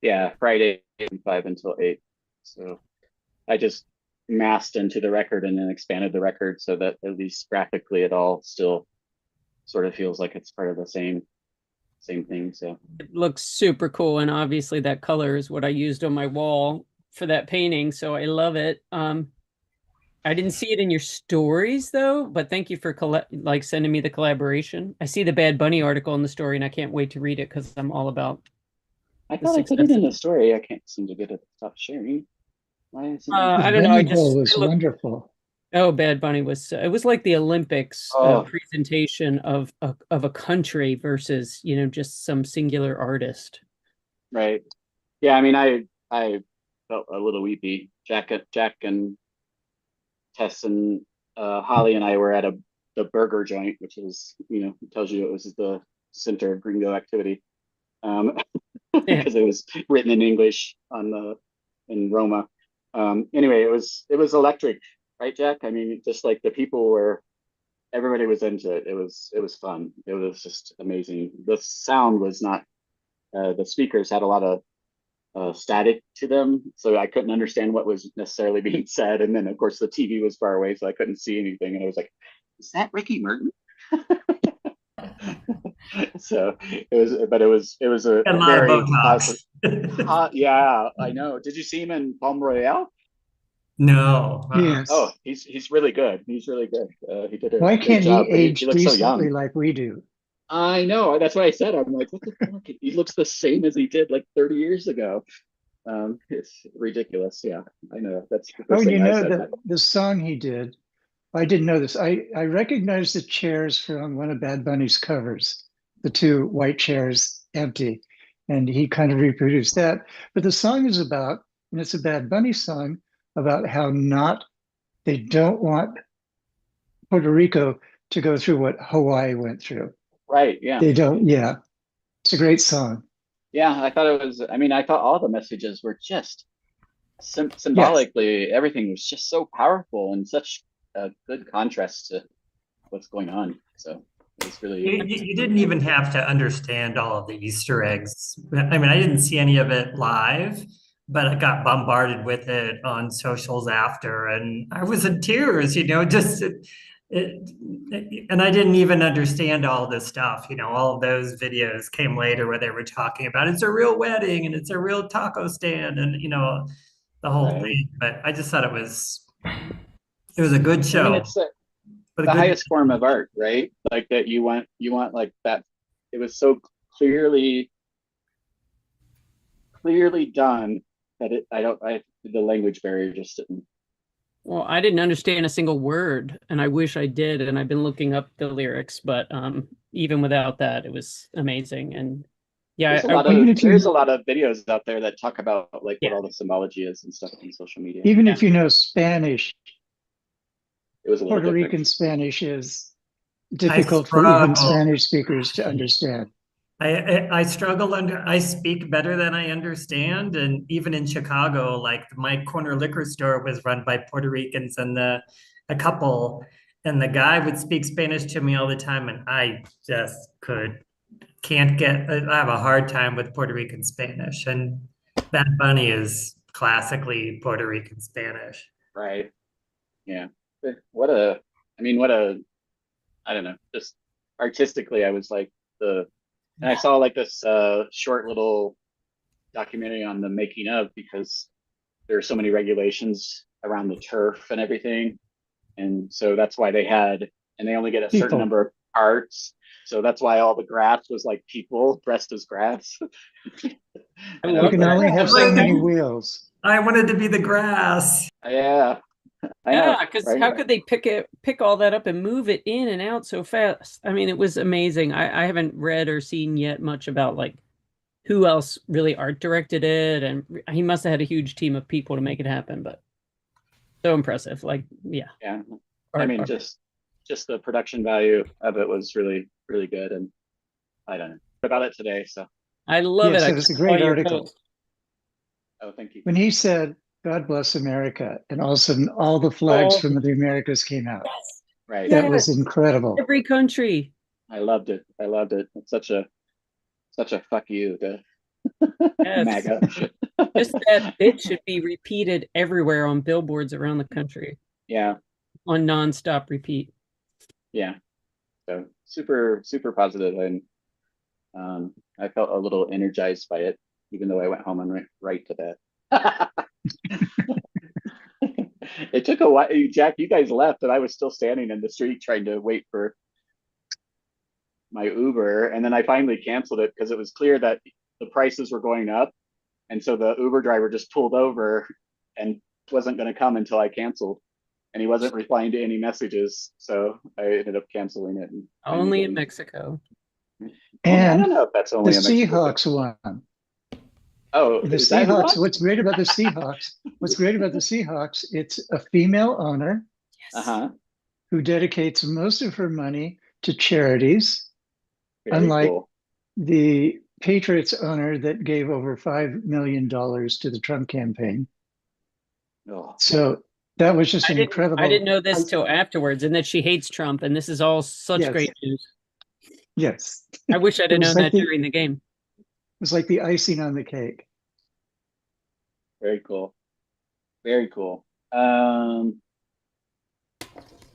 Yeah, Friday from 5 until 8. So I just masked into the record and then expanded the record so that at least graphically it all still sort of feels like it's part of the same thing. So It looks super cool, and obviously that color is what I used on my wall for that painting, so I love it. I didn't see it in your stories though, but thank you for like sending me the collaboration. I see the Bad Bunny article in the story, and I can't wait to read it because I'm all about I the thought I put it success. in the story. I can't seem to get it to stop sharing. Why isn't it? I The don't know. I bunny hole just was I look. wonderful. Oh, Bad Bunny was. It was like the Olympics Oh, presentation of a country versus just some singular artist. right. Yeah, I mean, I felt a little weepy. Jack and Tess and Holly and I were at the burger joint, which is, tells you it was the center of Gringo activity, Yeah. because it was written in English in Roma. Anyway, it was electric, right, Jack? I mean, just like the people were, everybody was into it. It was fun. It was just amazing. The sound was not. The speakers had a lot of static to them, so I couldn't understand what was necessarily being said. And then, of course, the TV was far away, so I couldn't see anything. And I was like, "Is that Ricky Merton?" So it was a A lot of very Botox. yeah, I know. Did you see him in Palm Royale? No. Yes. Oh, he's really good. He's really good. He did a Why great can't he job, but he age looks so young. decently like we do? I know. That's what I said. I'm like, what the fuck? He looks the same as he did like 30 years ago. It's ridiculous. Yeah, I know. That's the Oh, first thing I said. the song he did. I didn't know this. I recognized the chairs from one of Bad Bunny's covers, the two white chairs empty, and he kind of reproduced that. But the song is about, and it's a Bad Bunny song about how they don't want Puerto Rico to go through what Hawaii went through. Right. Yeah. They don't. Yeah, it's a great song. Yeah. I thought it was. I mean, I thought all the messages were just Yes. symbolically. Everything was just so powerful and such a good contrast to what's going on. So it was really. You didn't even have to understand all of the Easter eggs. I mean, I didn't see any of it live, but I got bombarded with it on socials after, and I was in tears, and I didn't even understand all this stuff. All of those videos came later where they were talking about it's a real wedding and it's a real taco stand and, the whole Right. thing. But I just thought it was a good show. I mean, it's the highest form of art, right? Like that you want like that. It was so clearly done that the language barrier just didn't. Well, I didn't understand a single word, and I wish I did. And I've been looking up the lyrics, but even without that, it was amazing. And yeah, there's a lot of videos out there that talk about like what all the symbology is and stuff on social media. Even if you know Spanish, it was a little Puerto different. Rican Spanish is difficult for even Spanish speakers to understand. I struggle I speak better than I understand. And even in Chicago, like my corner liquor store was run by Puerto Ricans and a couple, and the guy would speak Spanish to me all the time. And I just I have a hard time with Puerto Rican Spanish, and Bad Bunny is classically Puerto Rican Spanish. Right. Yeah. I don't know, just artistically, I was like and I saw like this short little documentary on the making of, because there are so many regulations around the turf and everything. And so that's why they only get a certain number of parts. So that's why all the grass was like people dressed as grass. You can only have so many wheels. I wanted to be the grass. Yeah. Yeah, because how could they pick all that up and move it in and out so fast? I mean, it was amazing. I haven't read or seen yet much about like who else really art directed it, and he must have had a huge team of people to make it happen. But so impressive. Like, yeah. Yeah. I mean, just the production value of it was really, really good, and I don't know about it today. So I love it. It was a great article. Oh, thank you. When he said, "God bless America," and all of a sudden all the flags from the Americas came out. Yes. Right. That was incredible. Every country. I loved it. It's such a fuck you to Yes. MAGA. Just that bit should be repeated everywhere on billboards around the country Yeah, on nonstop repeat. yeah. So super, super positive, and I felt a little energized by it, even though I went home and went right to bed. It took a while. Jack, you guys left, and I was still standing in the street trying to wait for my Uber, and then I finally canceled it because it was clear that the prices were going up, and so the Uber driver just pulled over and wasn't going to come until I canceled, and he wasn't replying to any messages, so I ended up canceling it. And Only in Mexico. I don't And know if that's the only in Mexico. Seahawks won. Oh, The is that who Seahawks, won? what's great about the Seahawks, it's a female owner Uh-huh. who dedicates most of her money to charities, Very unlike cool. the Patriots owner that gave over $5 million to the Trump campaign. Oh, So that was just an incredible. I didn't know this till afterwards, and that she hates Trump, and this is all such Yes. great news. Yes. I wish I'd It have was known like that during the game. It was like the icing on the cake. very cool. Very cool.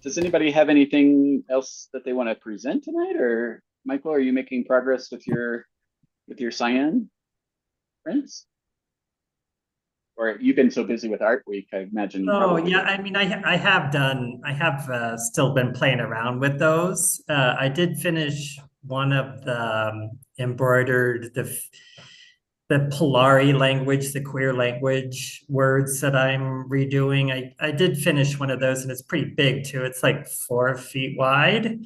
Does anybody have anything else that they want to present tonight? Or Michael, are you making progress with your cyan prints? Or you've been so busy with Art Week, I imagine you Oh probably. yeah, I mean, I have still been playing around with those. I did finish one of the embroidered the Polari language, the queer language words that I'm redoing. I did finish one of those, and it's pretty big too. It's like 4 feet wide.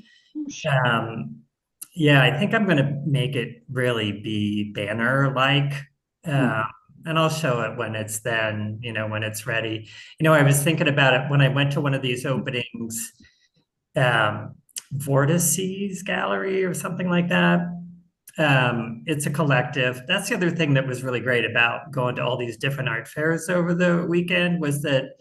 Yeah, I think I'm gonna make it really be banner like. And I'll show it when it's then, when it's ready. I was thinking about it when I went to one of these openings, Vortices Gallery or something like that. It's a collective. That's the other thing that was really great about going to all these different art fairs over the weekend was that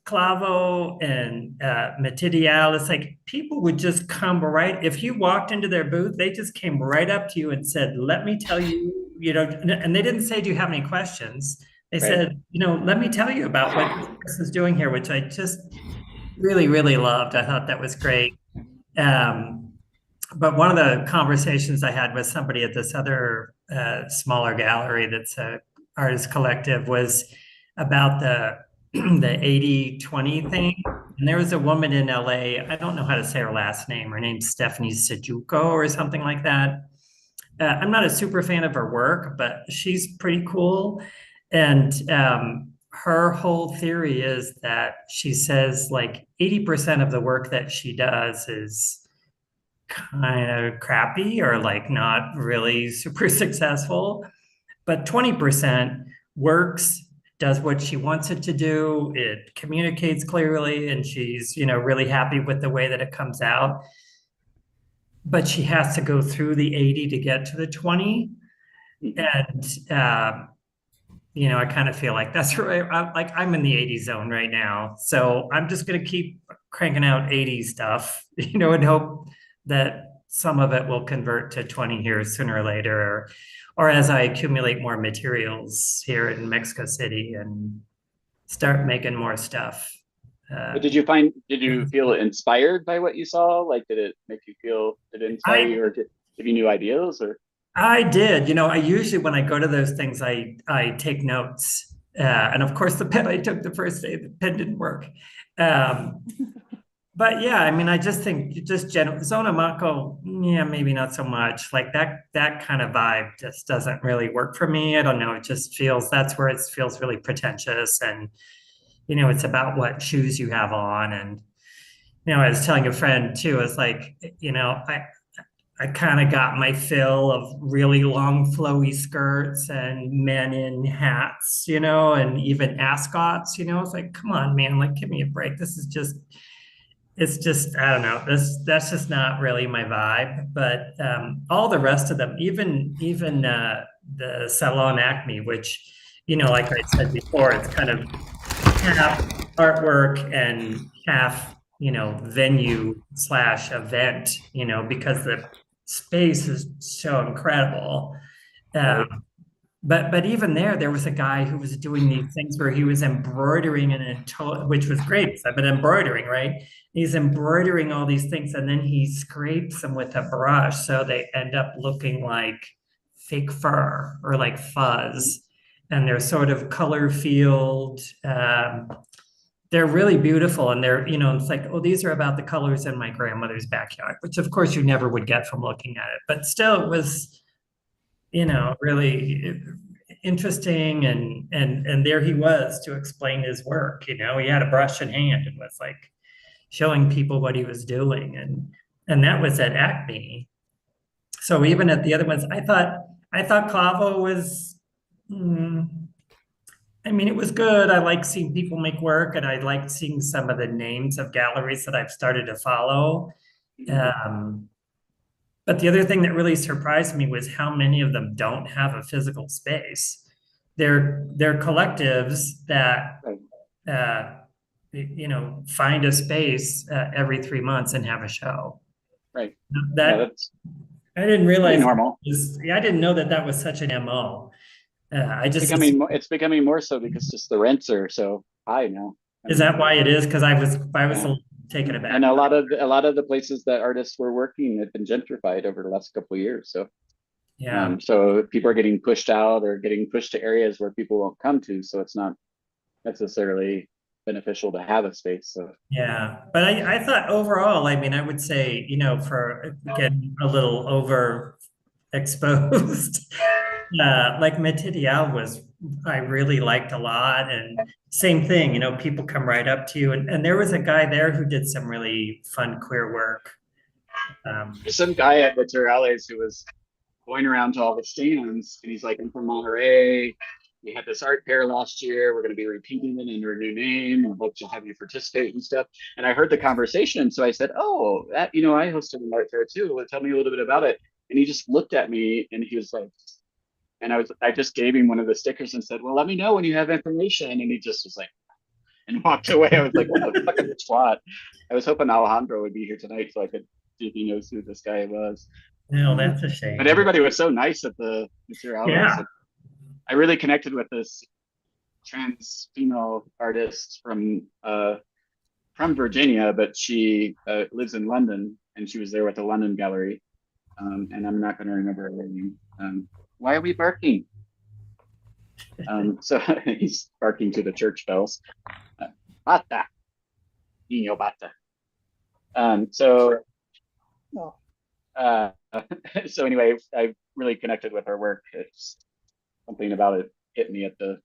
Clavo and Matidial, it's like people would just come right. If you walked into their booth, they just came right up to you and said, "Let me tell you," and they didn't say, "Do you have any questions?" They said, "Let me tell you about what this person's doing here," which I just really, really loved. I thought that was great. But one of the conversations I had with somebody at this other smaller gallery that's a artist collective was about the 80-20 thing. And there was a woman in LA, I don't know how to say her last name. Her name's Stephanie Sejuko or something like that. I'm not a super fan of her work, but she's pretty cool. And her whole theory is that she says like 80% of the work that she does is kind of crappy or like not really super successful, but 20% works, does what she wants it to do, it communicates clearly, and she's really happy with the way that it comes out. But she has to go through the 80 to get to the 20. And I kind of feel like that's right. I'm in the 80 zone right now, so I'm just going to keep cranking out 80 stuff, and hope that some of it will convert to 20 here sooner or later, or as I accumulate more materials here in Mexico City and start making more stuff. But did you feel inspired by what you saw? Like, did it inspire you or give you new ideas or? I did. I usually, when I go to those things, I take notes. And of course, the pen I took the first day, the pen didn't work. But yeah, I mean, I just think general Zona Mako, yeah, maybe not so much. Like that kind of vibe just doesn't really work for me. I don't know. It just that's where it feels really pretentious, and it's about what shoes you have on. And I was telling a friend too, it's like, I kind of got my fill of really long flowy skirts and men in hats, and even ascots, it's like, come on, man, like give me a break. It's just, I don't know, that's just not really my vibe. But all the rest of them, even the Salon Acme, which, like I said before, it's kind of half artwork and half, venue/event, because the space is so incredible. Right. But even there was a guy who was doing these things where he was embroidering which was great. 'Cause I've been embroidering, right? He's embroidering all these things, and then he scrapes them with a brush, so they end up looking like fake fur or like fuzz, and they're sort of color field. They're really beautiful, and they're, it's like, oh, these are about the colors in my grandmother's backyard, which of course you never would get from looking at it, but still it was, really interesting, and there he was to explain his work. He had a brush in hand and was like showing people what he was doing, and that was at Acme. So even at the other ones, I thought Clavo was, I mean, it was good. I like seeing people make work, and I liked seeing some of the names of galleries that I've started to follow. But the other thing that really surprised me was how many of them don't have a physical space. They're collectives that find a space every 3 months and have a show. Right. That that's I didn't realize normal. I didn't know that was such an MO. It's becoming more so because just the rents are so high now. Is that why it is? Because I was Yeah. taken aback. And a lot of the places that artists were working had been gentrified over the last couple of years. So Yeah. so people are getting pushed out or getting pushed to areas where people won't come to. So it's not necessarily beneficial to have a space. So Yeah, but I thought overall, I mean, I would say, for getting a little overexposed, like Metidial I really liked a lot. And same thing, people come right up to you. And there was a guy there who did some really fun queer work. there's some guy at the Terrales who was going around to all the stands, and he's like, I'm from Monterey. We had this art fair last year. We're going to be repeating it under a new name, and hope to have you participate and stuff. And I heard the conversation, so I said, "Oh, that I hosted an art fair too. Well, tell me a little bit about it." And he just looked at me, and he was like, and I just gave him one of the stickers and said, "Well, let me know when you have information." And he just was like, and walked away. I was like, "What the fucking twat!" I was hoping Alejandro would be here tonight so I could see if he knows who this guy was. No, that's a shame. But everybody was so nice at the Materials. Yeah. I really connected with this trans female artist from Virginia, but she lives in London, and she was there with the London Gallery. And I'm not going to remember her name. Why are we barking? So he's barking to the church bells. Bata, niño bata. So anyway, I really connected with her work. It's something about it hit me at the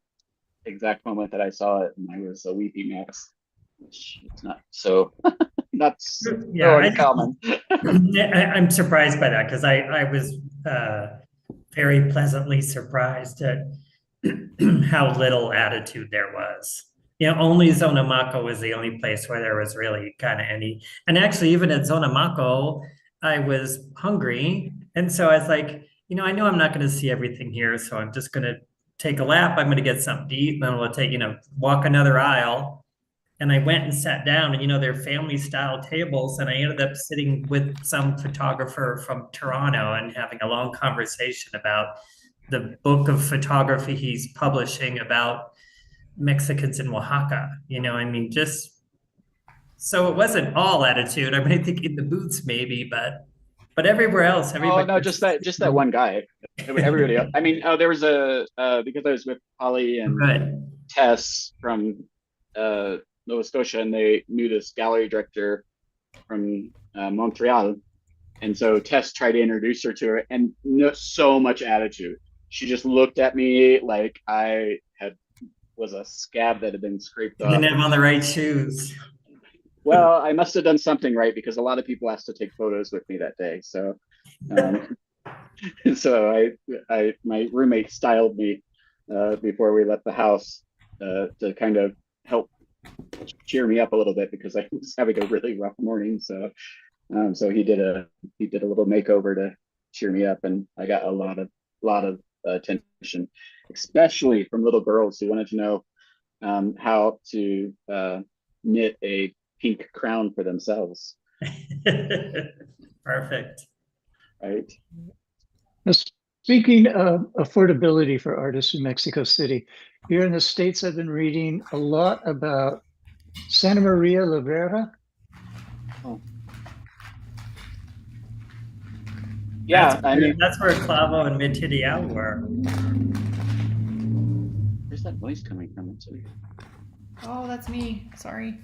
exact moment that I saw it, and I was a weepy mess, which is not so uncommon. I'm surprised by that, because I was very pleasantly surprised at how little attitude there was. Only Zonamaco was the only place where there was really kind of any. And actually, even at Zonamaco, I was hungry. And so I was like, I know I'm not going to see everything here, so I'm just going to take a lap. I'm going to get something to eat, and then we'll take, walk another aisle. And I went and sat down, and they're family style tables. And I ended up sitting with some photographer from Toronto and having a long conversation about the book of photography he's publishing about Mexicans in Oaxaca. Just so it wasn't all attitude. I mean, I think in the booths maybe, but everywhere else, everybody. Oh no, just that one guy. Everybody else. I mean, there was because I was with Holly and Tess from Nova Scotia, and they knew this gallery director from Montreal, and so Tess tried to introduce her to her, and so much attitude. She just looked at me like I was a scab that had been scraped off. Didn't have on the right shoes. Well, I must have done something right, because a lot of people asked to take photos with me that day. So, so my roommate styled me before we left the house to kind of help cheer me up a little bit, because I was having a really rough morning. So, so he did a little makeover to cheer me up, and I got a lot of attention, especially from little girls who wanted to know how to knit a pink crown for themselves. Perfect. Right. Speaking of affordability for artists in Mexico City, here in the States, I've been reading a lot about Santa Maria la Vera. Oh. Yeah, I mean, That's where Clavo and Mitidial were. where's that voice coming from? It's weird. Oh, that's me. Sorry.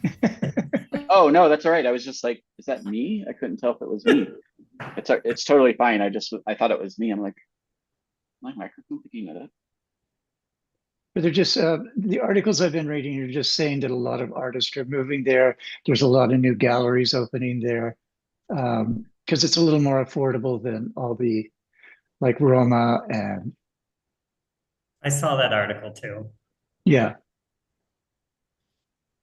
Oh no, that's all right. I was just like, is that me? I couldn't tell if it was me. It's totally fine. I thought it was me. I'm like, my microphone picking it up. But they're just the articles I've been reading are just saying that a lot of artists are moving there. There's a lot of new galleries opening there because it's a little more affordable than all the like Roma and I saw that article too. yeah.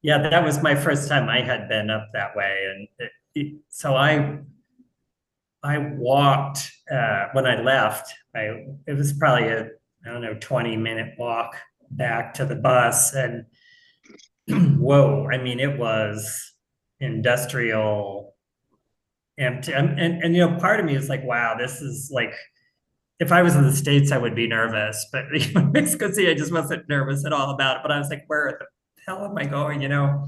Yeah, that was my first time I had been up that way, and so I walked when I left. It was probably a I don't know 20-minute walk back to the bus, and whoa! I mean, it was industrial, empty, and you know, part of me is like, wow, this is like if I was in the States, I would be nervous, but Mexico City, I just wasn't nervous at all about it. But I was like, where the hell am I going? You know.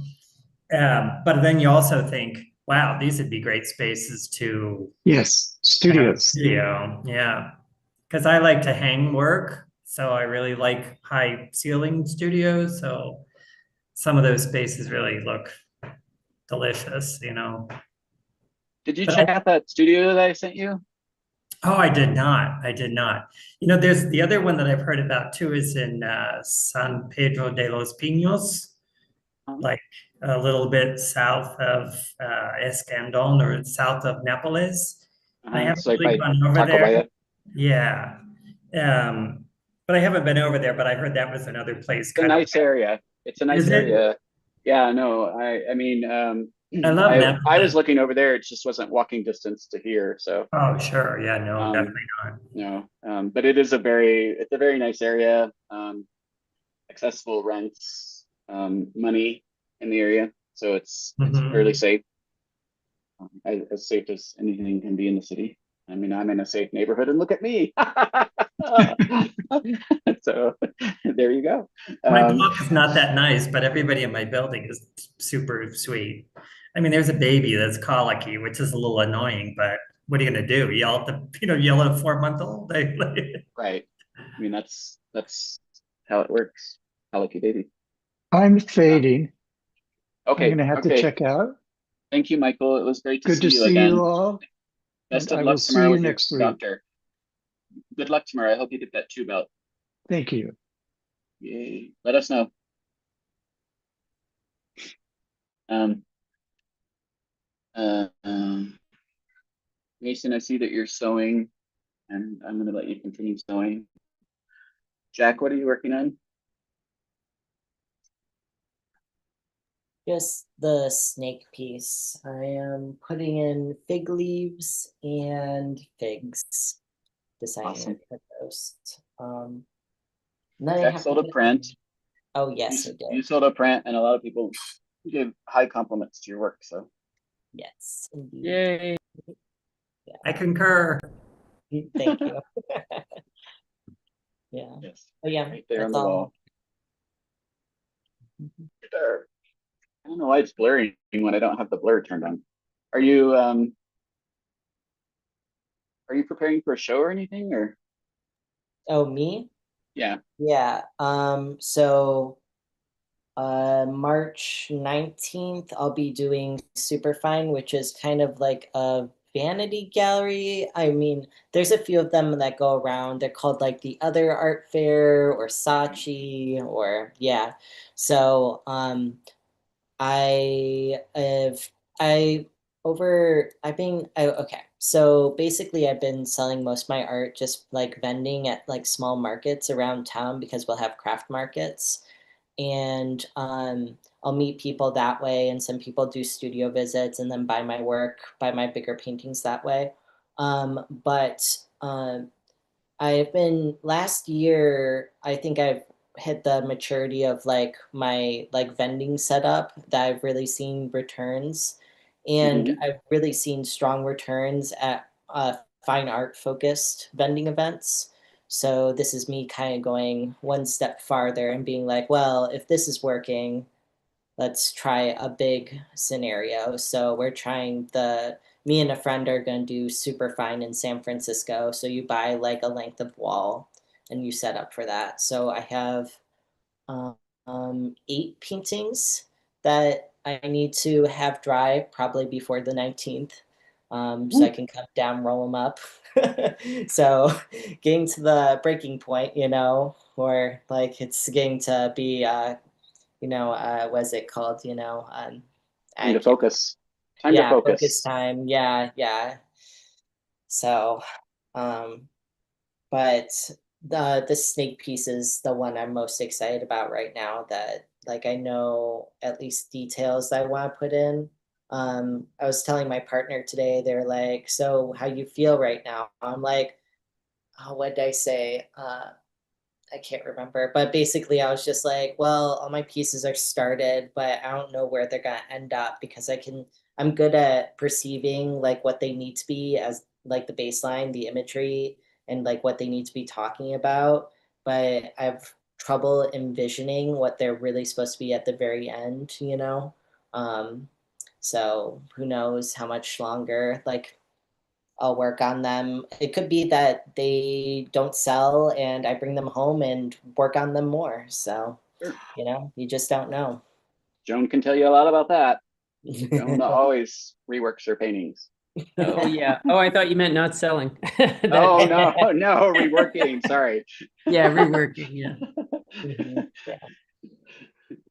But then you also think, wow, these would be great spaces to Yes, have a studios. studio. Yeah. Because I like to hang work. So I really like high ceiling studios. So some of those spaces really look delicious, you know. Did you But check out that studio that I sent you? oh, I did not. I did not. You know, there's the other one that I've heard about too is in San Pedro de los Pinos, like a little bit south of Escandon or south of Nápoles. I haven't It's like really by gone over Taco there. Bell. Yeah. But I haven't been over there, but I heard that was another place It's a kind of. nice area. It's a nice Is it? area. Yeah, no, I mean, I love I was Nápoles. looking over there. It just wasn't walking distance to here. So, Oh, sure. Yeah, no, definitely not. no, but it's a very nice area. Accessible rents, money in the area. So it's fairly Mhm. safe. As safe as anything can be in the city. I mean, I'm in a safe neighborhood, and look at me. So there you go. My block is not that nice, but everybody in my building is super sweet. I mean, there's a baby that's colicky, which is a little annoying, but what are you gonna do? Yell at the, yell at a 4-month-old? Right. I mean, that's how it works. How lucky baby. I'm Uh, fading. I'm okay. gonna have to Okay. check out. Thank you, Michael. It was great to Good see to you see you again. all, Best and of I will luck see tomorrow you with your next week. doctor. Good luck tomorrow. I hope you get that tube out. Thank you. Yay. Let us know. Um, uh, um, Mason, I see that you're sewing, and I'm going to let you continue sewing. Jack, what are you working on? Just the snake piece. I am putting in fig leaves and figs, deciding Awesome. to put those. Then I Jack have sold to a put print. oh yes, I You did. sold a print, and a lot of people give high compliments to your work. So Yes, indeed. Yay. I concur. Thank you. Yeah. yes, But yeah, right there on that's the all. wall. There. I don't know why it's blurring when I don't have the blur turned on. Are you preparing for a show or anything, or Oh, me? yeah? Yeah. So March 19th, I'll be doing Superfine, which is kind of like a vanity gallery. I mean, there's a few of them that go around. They're called like the Other Art Fair or Saatchi or yeah. So I have I I've been okay. So basically I've been selling most of my art just like vending at like small markets around town because we'll have craft markets and I'll meet people that way and some people do studio visits and then buy my work, buy my bigger paintings that way. But I've been last year, I think I've hit the maturity of like my like vending setup that I've really seen returns. And Mm-hmm. I've really seen strong returns at fine art focused vending events. So this is me kind of going one step farther and being like, well, if this is working, let's try a big scenario. So we're trying me and a friend are going to do super fine in San Francisco. So you buy like a length of wall and you set up for that. So I have 8 paintings that I need to have dry probably before the 19th. So I can come down, roll them up. So getting to the breaking point, where like it's getting to be, what's it called? Time to focus. Time to Yeah, focus focus. time. Yeah, yeah. So, um, but the snake piece is the one I'm most excited about right now that like I know at least details that I want to put in. I was telling my partner today, they're like, so how you feel right now? I'm like, oh, what did I say? I can't remember, but basically I was just like, well, all my pieces are started, but I don't know where they're gonna end up because I'm good at perceiving like what they need to be as like the baseline, the imagery, and like what they need to be talking about. But I have trouble envisioning what they're really supposed to be at the very end. Um, so who knows how much longer like I'll work on them. It could be that they don't sell and I bring them home and work on them more. So, Sure. you just don't know. Joan can tell you a lot about that. Joan always reworks her paintings. Oh yeah. Oh, I thought you meant not selling. Oh no, no, reworking. Sorry. Yeah, reworking. Yeah. Yeah.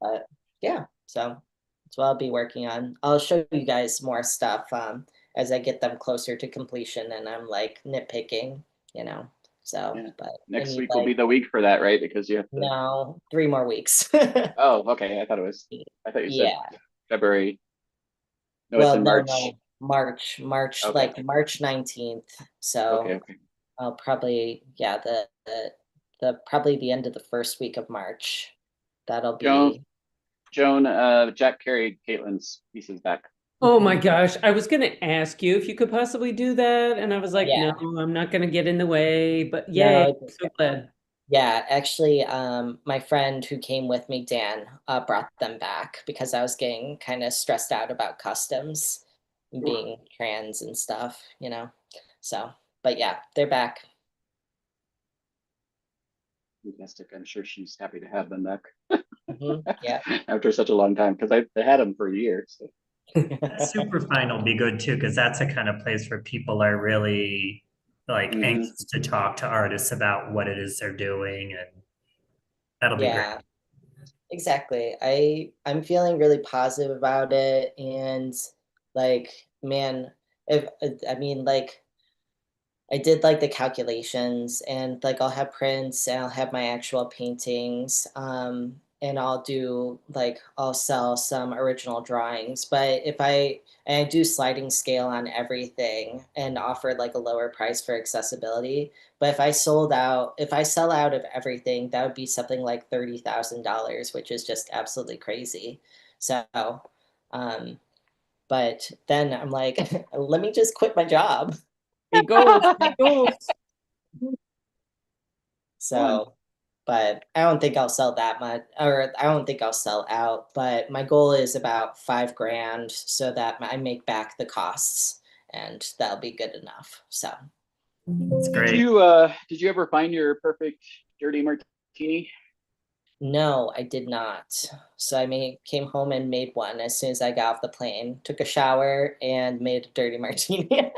But yeah, so that's what I'll be working on. I'll show you guys more stuff as I get them closer to completion and I'm like nitpicking, you know. So, Yeah. but I Next need week will be the week for that, right? Because you have to. no 3 more weeks. Oh, okay. I thought you said Yeah. February. No, it's Well, in no, March. no, March, Okay. like March 19th. Okay. So Okay. I'll probably, yeah, the probably the end of the first week of March. That'll Joan, be, Jack carried Caitlin's pieces back. Oh my gosh. I was gonna ask you if you could possibly do that. And I was like, no, yeah, I'm not gonna get in the way. But yay, no, I'm so glad. yeah, actually, my friend who came with me, Dan, brought them back because I was getting kind of stressed out about customs and Sure. being trans and stuff. So, but yeah, they're back. Fantastic. I'm sure she's happy to have them back Yeah. after such a long time because they had them for years. So. Super fine will be good too, because that's a kind of place where people are really like anxious to talk to artists about what it is they're doing, and that'll be great. Yeah. Exactly. I'm feeling really positive about it and like man, if I mean like I did like the calculations and like I'll have prints and I'll have my actual paintings. And I'll sell some original drawings. But and I do sliding scale on everything and offer like a lower price for accessibility. But if I sell out of everything, that would be something like $30,000, which is just absolutely crazy. So, um, but then I'm like, let me just quit my job. Big goals, big goals. So, but I don't think I'll sell that much, or I don't think I'll sell out. But my goal is about 5 grand so that I make back the costs, and that'll be good enough. So, It's Did great. you ever find your perfect dirty martini? no, I did not. So came home and made one as soon as I got off the plane. Took a shower and made a dirty martini.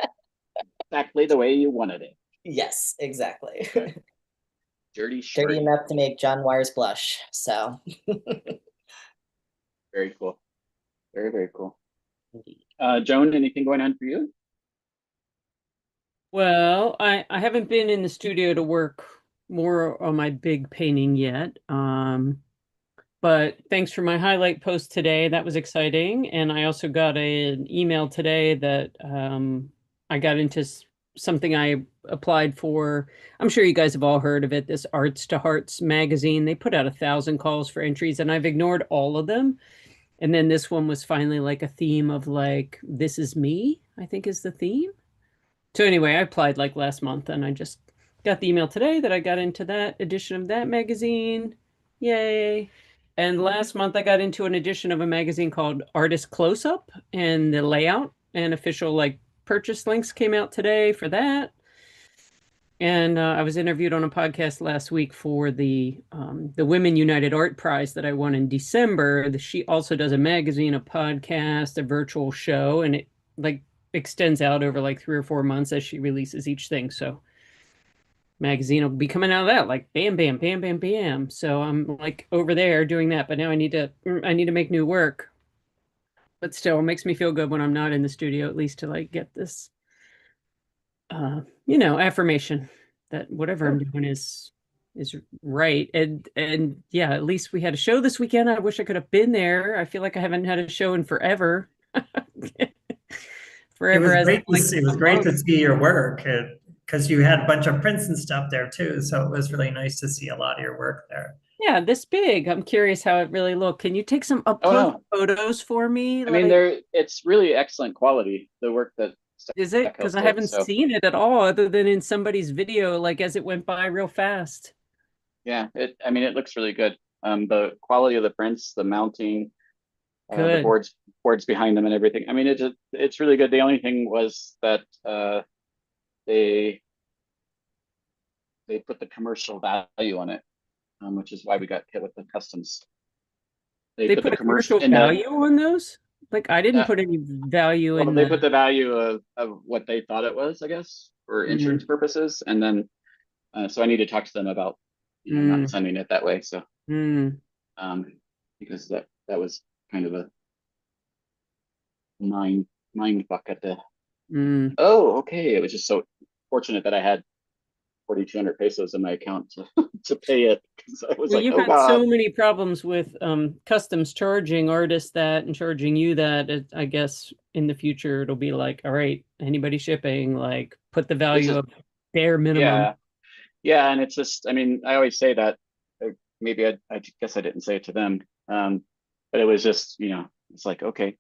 Exactly the way you wanted it. Yes, exactly. Dirty Dirty straight. enough to make John Wires blush. So, Very cool. Very, very cool. Joan, anything going on for you? Well, I haven't been in the studio to work more on my big painting yet. But thanks for my highlight post today. That was exciting. And I also got an email today that I got into something I applied for. I'm sure you guys have all heard of it, this Arts to Hearts magazine. They put out 1,000 calls for entries, and I've ignored all of them. And then this one was finally like a theme of like, this is me, I think is the theme. So anyway, I applied like last month and I just got the email today that I got into that edition of that magazine. Yay. And last month I got into an edition of a magazine called Artist Close Up, and the layout and official like purchase links came out today for that. And I was interviewed on a podcast last week for the Women United Art Prize that I won in December. She also does a magazine, a podcast, a virtual show, and it like extends out over like 3 or 4 months as she releases each thing. So magazine will be coming out of that like bam, bam, bam, bam, bam. So I'm like over there doing that, but now I need to make new work. But still, it makes me feel good when I'm not in the studio, at least to like get this affirmation that whatever I'm doing is right. And yeah, at least we had a show this weekend. I wish I could have been there. I feel like I haven't had a show in forever. Forever as It like was great to see your work because you had a bunch of prints and stuff there too. So it was really nice to see a lot of your work there. Yeah, this big. I'm curious how it really looked. Can you take some up close photos for me? I mean, it's really excellent quality, the work that is it? Because I haven't seen it at all other than in somebody's video, like as it went by real fast. Yeah, it looks really good. The quality of the prints, the mounting, the boards behind them and everything. I mean, it's really good. The only thing was that they put the commercial value on it, which is why we got hit with the customs. They put a commercial value on those? Like I didn't put any value in. They put the value of what they thought it was, I guess, for insurance purposes, and then so I need to talk to them about not sending it that way. So because that was kind of a mind fuck at the. Oh, okay. It was just so fortunate that I had 4,200 pesos in my account to pay it, because I was you've had so many problems with customs charging artists that and charging you that. I guess in the future it'll be like, all right, anybody shipping, like put the value of bare minimum. Yeah, and it's just, I mean, I always say that. Maybe I guess I didn't say it to them, but it was just, it's like, okay,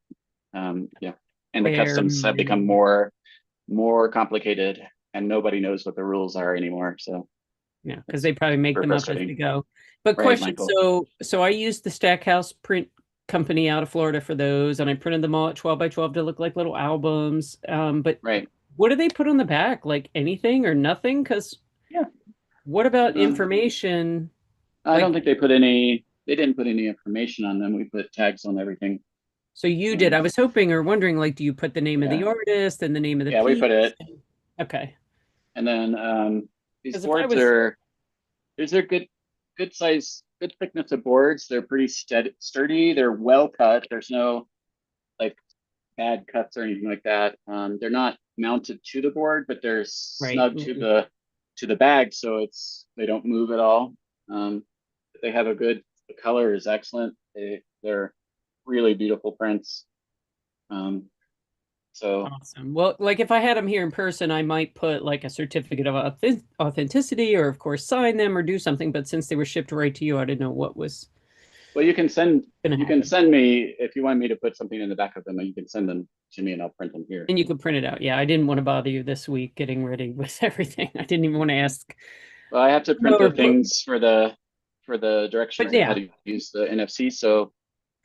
yeah, and the customs have become more complicated, and nobody knows what the rules are anymore. So yeah, because they probably make them up as they go. But question, so I used the Stackhouse print company out of Florida for those, and I printed them all at 12 by 12 to look like little albums. But what do they put on the back? Like anything or nothing? Because what about information? I don't think they didn't put any information on them. We put tags on everything. So you did. I was hoping or wondering, like, do you put the name of the artist and the name of the piece? We put it. Okay. And then these boards are good size, good thickness of boards. They're pretty sturdy. They're well cut. There's no like bad cuts or anything like that. They're not mounted to the board, but they're snug to the bag, so they don't move at all. They have the color is excellent. They're really beautiful prints. So awesome. Well, like if I had them here in person, I might put like a certificate of authenticity, or of course sign them or do something. But since they were shipped right to you, I didn't know what was. Well, you can send me if you want me to put something in the back of them. You can send them to me, and I'll print them here. And you can print it out. Yeah, I didn't want to bother you this week getting ready with everything. I didn't even want to ask. Well, I have to print the things for the directions on how to use the NFC. So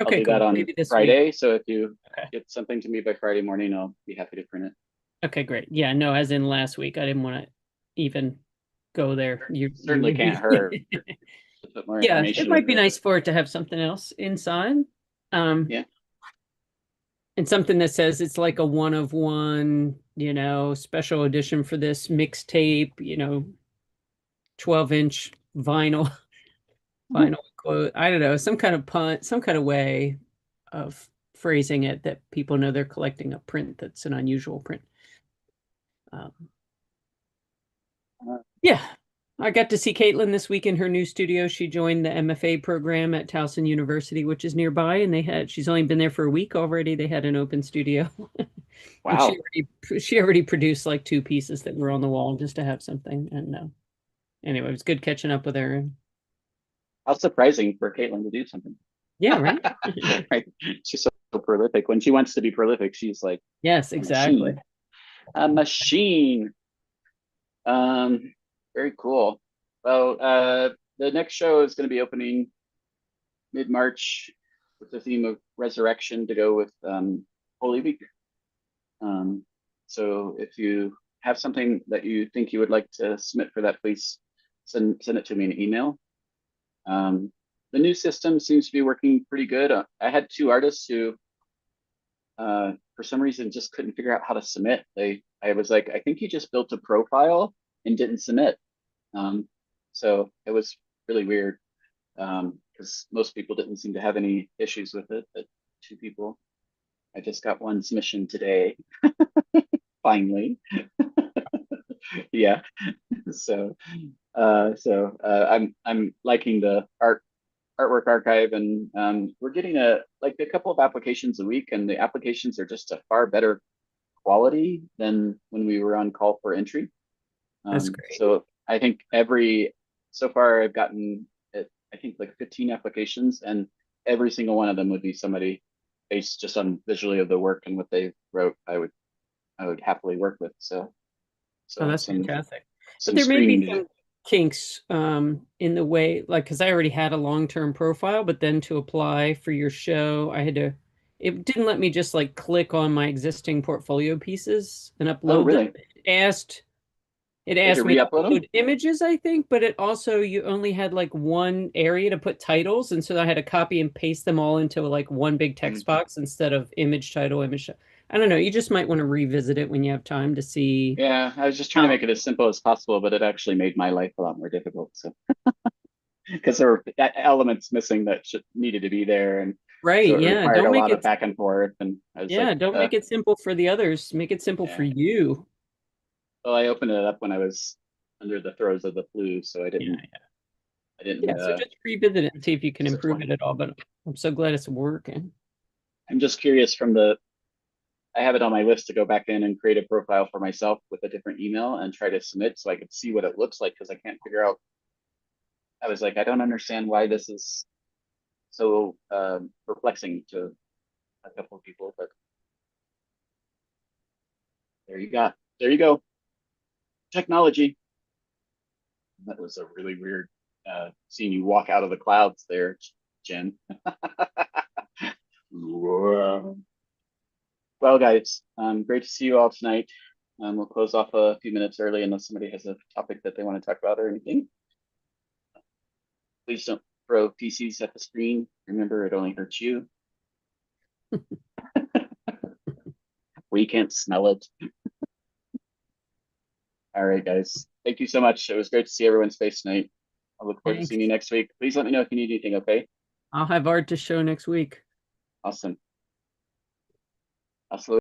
I'll do that on Friday. So if you get something to me by Friday morning, I'll be happy to print it. Okay, great. Yeah, no, as in last week, I didn't want to even go there. You certainly can't hurt. Yeah, it might be nice for it to have something else inside. Yeah. And something that says it's like a 1 of 1, special edition for this mixtape, 12-inch vinyl quote. I don't know, some kind of punt, some kind of way of phrasing it that people know they're collecting a print that's an unusual print. Yeah, I got to see Caitlin this week in her new studio. She joined the MFA program at Towson University, which is nearby, and she's only been there for a week already. They had an open studio. Wow. She already produced like 2 pieces that were on the wall just to have something. And anyway, it was good catching up with her. How surprising for Caitlin to do something. Yeah, right. Right. She's so prolific. When she wants to be prolific, she's like, yes, exactly. A machine. Very cool. Well, the next show is going to be opening mid-March with the theme of resurrection to go with Holy Week. So if you have something that you think you would like to submit for that, please send it to me in an email. The new system seems to be working pretty good. I had 2 artists who, for some reason, just couldn't figure out how to submit. I was like, I think you just built a profile and didn't submit. So it was really weird because most people didn't seem to have any issues with it, but 2 people. I just got 1 submission today, finally. Yeah. So I'm liking the artwork archive, and we're getting a couple of applications a week, and the applications are just a far better quality than when we were on call for entry. That's great. So I think so far I've gotten I think like 15 applications, and every single one of them would be somebody based just on visually of the work and what they wrote. I would happily work with. So Oh, that's fantastic. But some there may be screening to do. some kinks in the way, like, because I already had a long-term profile, but then to apply for your show, it didn't let me just like click on my existing portfolio pieces and Oh, upload really? them. It You had to asked me to re-upload them? upload images, I think, but it also, you only had like one area to put titles. And so I had to copy and paste them all into like one big text box instead of image title, image. I don't know. You just might want to revisit it when you have time to see. Yeah, I was just trying to make it as simple as possible, but it actually made my life a lot more difficult. So because there were elements missing that needed to be there, and Right. so it Yeah. required Don't a make lot of it. back and forth. And I was Yeah. like, Don't make it simple for the others. Make it simple for yeah. you. Well, I opened it up when I was under the throes of the flu, so I didn't. Yeah. So just revisit it and see if you can improve disappoint. it at all. But I'm so glad it's working. I'm just curious I have it on my list to go back in and create a profile for myself with a different email and try to submit so I could see what it looks like, because I can't figure out. I was like, I don't understand why this is so perplexing to a couple of people, but there you go. Technology. That was a really weird seeing you walk out of the clouds there, Jen. Well, guys, great to see you all tonight. We'll close off a few minutes early unless somebody has a topic that they want to talk about or anything. Please don't throw PCs at the screen. Remember, it only hurts you. We can't smell it. All right, guys. Thank you so much. It was great to see everyone's face tonight. I look forward to seeing you next week. Please let me know if you need anything, okay? I'll have art to show next week. Awesome.